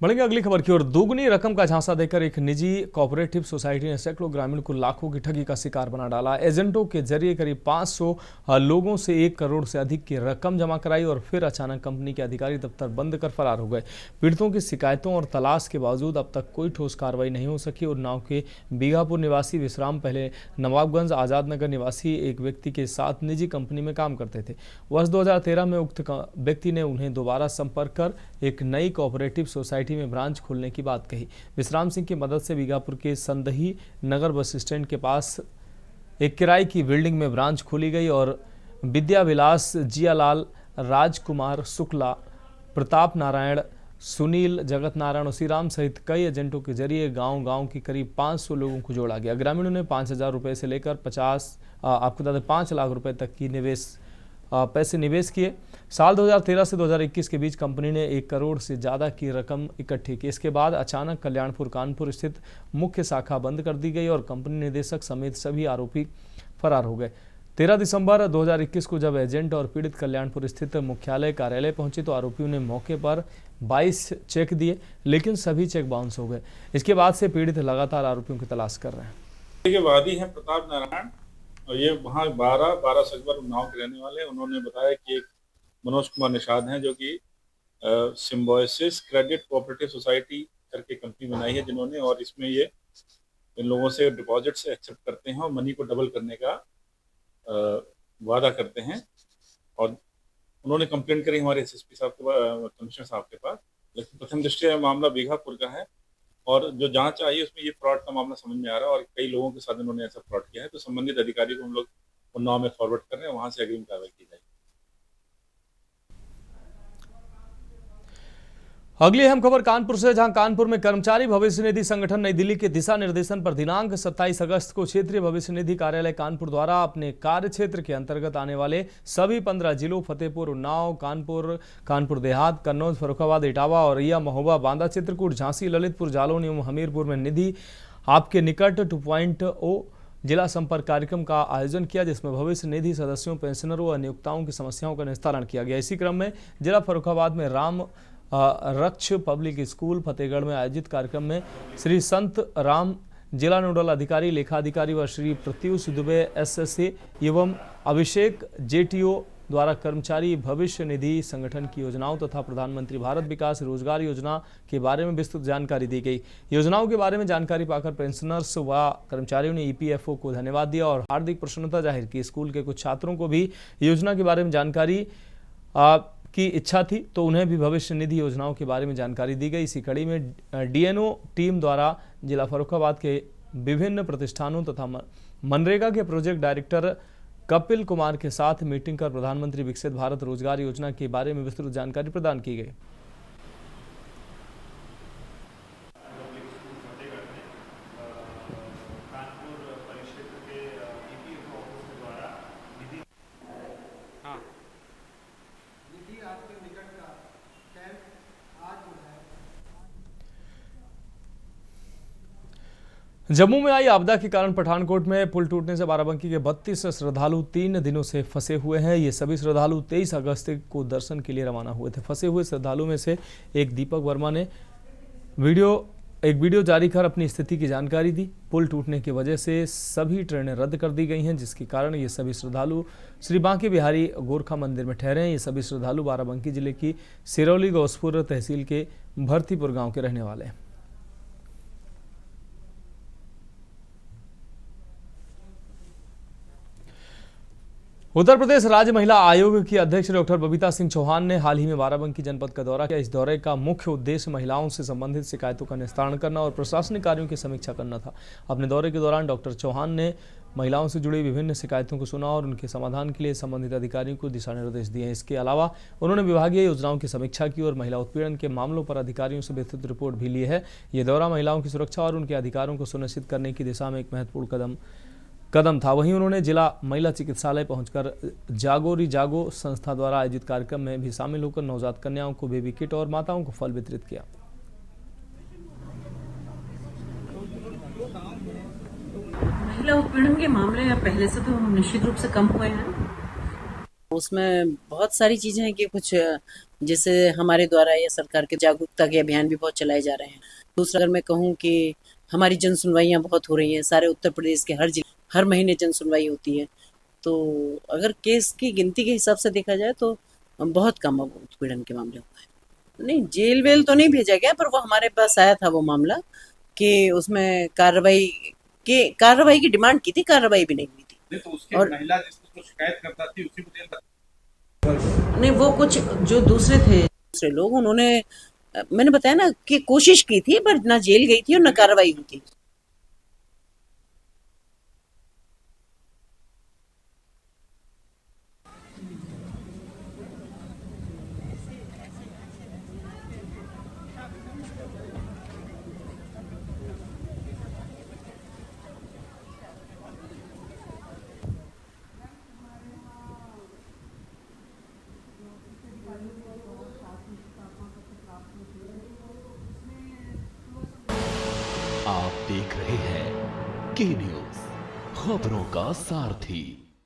Speaker 1: बढ़ेंगे अगली खबर की ओर। दोगुनी रकम का झांसा देकर एक निजी कोऑपरेटिव सोसाइटी ने सैकड़ों ग्रामीण को लाखों की ठगी का शिकार बना डाला। एजेंटों के जरिए करीब 500 लोगों से 1 करोड़ से अधिक की रकम जमा कराई और फिर अचानक कंपनी के अधिकारी दफ्तर बंद कर फरार हो गए। पीड़ितों की शिकायतों और तलाश के बावजूद अब तक कोई ठोस कार्रवाई नहीं हो सकी। उन्नाव के बीघापुर निवासी विश्राम पहले नवाबगंज आजाद नगर निवासी एक व्यक्ति के साथ निजी कंपनी में काम करते थे। वर्ष 2013 में उक्त व्यक्ति ने उन्हें दोबारा संपर्क कर एक नई कोऑपरेटिव सोसाइटी में ब्रांच खोलने की बात कही। विश्राम सिंह की मदद से बीघापुर के संदही नगर बस स्टैंड के पास एक किराए की बिल्डिंग में ब्रांच खोली गई और विद्या विलास, जियालाल, राजकुमार शुक्ला, प्रताप नारायण, सुनील, जगत नारायण उसीराम सहित कई एजेंटों के जरिए गांव-गांव की करीब 500 लोगों को जोड़ा गया। ग्रामीणों ने 5,000 रुपये से लेकर 5 लाख रुपए तक की पैसे निवेश किए। साल 2013 से 2021 के बीच कंपनी ने 1 करोड़ से ज़्यादा की रकम इकट्ठी की। इसके बाद अचानक कल्याणपुर कानपुर स्थित मुख्य शाखा बंद कर दी गई और कंपनी निदेशक समेत सभी आरोपी फरार हो गए। 13 दिसंबर 2021 को जब एजेंट और पीड़ित कल्याणपुर स्थित मुख्यालय कार्यालय पहुंचे तो आरोपियों ने मौके पर 22 चेक दिए, लेकिन सभी चेक बाउंस हो गए। इसके बाद से पीड़ित लगातार आरोपियों की तलाश कर रहे हैं।
Speaker 13: के वादी हैं प्रताप नारायण और ये वहाँ 12 सगवर उन्नाव के रहने वाले हैं। उन्होंने बताया कि एक मनोज कुमार निषाद हैं जो कि सिम्बोसिस क्रेडिट कोऑपरेटिव सोसाइटी करके कंपनी बनाई है जिन्होंने, और इसमें ये इन लोगों से डिपॉजिट से एक्सेप्ट करते हैं और मनी को डबल करने का वादा करते हैं। और उन्होंने कंप्लेंट करी हमारे एसएसपी साहब के पास, कमिश्नर साहब के पास, लेकिन प्रथम दृष्टया मामला बीघापुर का है और जो जांच आई उसमें ये फ्रॉड का मामला समझ में आ रहा है और कई लोगों के साथ इन्होंने ऐसा फ्रॉड किया है। तो संबंधित अधिकारी को हम लोग उन्नाव में फॉरवर्ड कर रहे हैं, वहां से अग्रिम कार्रवाई की जाएगी।
Speaker 1: अगली अहम खबर कानपुर से, जहां कानपुर में कर्मचारी भविष्य निधि संगठन नई दिल्ली के दिशा निर्देशन पर दिनांक 27 अगस्त को क्षेत्रीय भविष्य निधि कार्यालय कानपुर द्वारा अपने कार्य क्षेत्र के अंतर्गत आने वाले सभी 15 जिलों फतेहपुर, उन्नाव, कानपुर देहात, कन्नौज, फर्रुखाबाद, इटावा, औरैया, महोबा, बांदा, चित्रकूट, झांसी, ललितपुर, जालौन एवं हमीरपुर में निधि आपके निकट 2.0 जिला संपर्क कार्यक्रम का आयोजन किया, जिसमें भविष्य निधि सदस्यों, पेंशनरों और नियोक्ताओं की समस्याओं का निस्तारण किया गया। इसी क्रम में जिला फर्रुखाबाद में राम रक्ष पब्लिक स्कूल फतेहगढ़ में आयोजित कार्यक्रम में श्री संत राम जिला नोडल अधिकारी, लेखाधिकारी व श्री प्रत्युष दुबे एसएसए एवं अभिषेक जेटीओ द्वारा कर्मचारी भविष्य निधि संगठन की योजनाओं तथा प्रधानमंत्री भारत विकास रोजगार योजना के बारे में विस्तृत जानकारी दी गई। योजनाओं के बारे में जानकारी पाकर पेंशनर्स व कर्मचारियों ने ईपीएफओ को धन्यवाद दिया और हार्दिक प्रसन्नता जाहिर की। स्कूल के कुछ छात्रों को भी योजना के बारे में जानकारी की इच्छा थी, तो उन्हें भी भविष्य निधि योजनाओं के बारे में जानकारी दी गई। इसी कड़ी में डीएनओ टीम द्वारा जिला फर्रुखाबाद के विभिन्न प्रतिष्ठानों तथा मनरेगा के प्रोजेक्ट डायरेक्टर कपिल कुमार के साथ मीटिंग कर प्रधानमंत्री विकसित भारत रोजगार योजना के बारे में विस्तृत जानकारी प्रदान की गई। जम्मू में आई आपदा के कारण पठानकोट में पुल टूटने से बाराबंकी के 32 श्रद्धालु 3 दिनों से फंसे हुए हैं। ये सभी श्रद्धालु 23 अगस्त को दर्शन के लिए रवाना हुए थे। फंसे हुए श्रद्धालुओं में से एक दीपक वर्मा ने एक वीडियो जारी कर अपनी स्थिति की जानकारी दी। पुल टूटने की वजह से सभी ट्रेनें रद्द कर दी गई हैं, जिसके कारण ये सभी श्रद्धालु श्री बांके बिहारी गोरखा मंदिर में ठहरे हैं। ये सभी श्रद्धालु बाराबंकी जिले की सिरौली गौसपुर तहसील के भरतीपुर गाँव के रहने वाले हैं। उत्तर प्रदेश राज्य महिला आयोग की अध्यक्ष डॉक्टर बबीता सिंह चौहान ने हाल ही में बाराबंकी जनपद का दौरा किया। इस दौरे का मुख्य उद्देश्य महिलाओं से संबंधित शिकायतों का निस्तारण करना और प्रशासनिक कार्यों की समीक्षा करना था। अपने दौरे के दौरान डॉक्टर चौहान ने महिलाओं से जुड़ी विभिन्न शिकायतों को सुना और उनके समाधान के लिए संबंधित अधिकारियों को दिशा निर्देश दिए। इसके अलावा उन्होंने विभागीय योजनाओं की समीक्षा की और महिला उत्पीड़न के मामलों पर अधिकारियों से विस्तृत रिपोर्ट भी ली है। ये दौरा महिलाओं की सुरक्षा और उनके अधिकारों को सुनिश्चित करने की दिशा में एक महत्वपूर्ण कदम था। वहीं उन्होंने जिला महिला चिकित्सालय पहुंचकर जागोरी जागो संस्था द्वारा आयोजित कार्यक्रम में भी शामिल होकर नवजात कन्याओं को बेबी किट और माताओं को फल वितरित किया।
Speaker 15: महिला उत्पीड़न के मामले पहले से तो निश्चित रूप से कम हुए हैं। उसमें बहुत सारी चीजें हैं कि कुछ जैसे हमारे द्वारा या सरकार के जागरूकता के अभियान भी बहुत चलाए जा रहे हैं। दूसरा अगर मैं कहूँ कि हमारी जन सुनवाइयाँ बहुत हो रही हैं। सारे उत्तर प्रदेश के हर महीने जन सुनवाई होती है। तो अगर केस की गिनती के हिसाब से देखा जाए तो बहुत कम उत्पीड़न के मामले हुए हैं। नहीं, जेल वेल तो नहीं भेजा गया, पर वो हमारे पास आया था वो मामला कि उसमें कार्रवाई की डिमांड की थी, कार्रवाई भी नहीं हुई थी।
Speaker 13: तो उसकी और महिला जिसको शिकायत करता थी उसी को जेल
Speaker 15: नहीं, वो कुछ जो दूसरे लोग उन्होंने, मैंने बताया ना कि कोशिश की थी, पर ना जेल गई थी और ना कार्रवाई हुई थी।
Speaker 2: आप देख रहे हैं के न्यूज, खबरों का सारथी।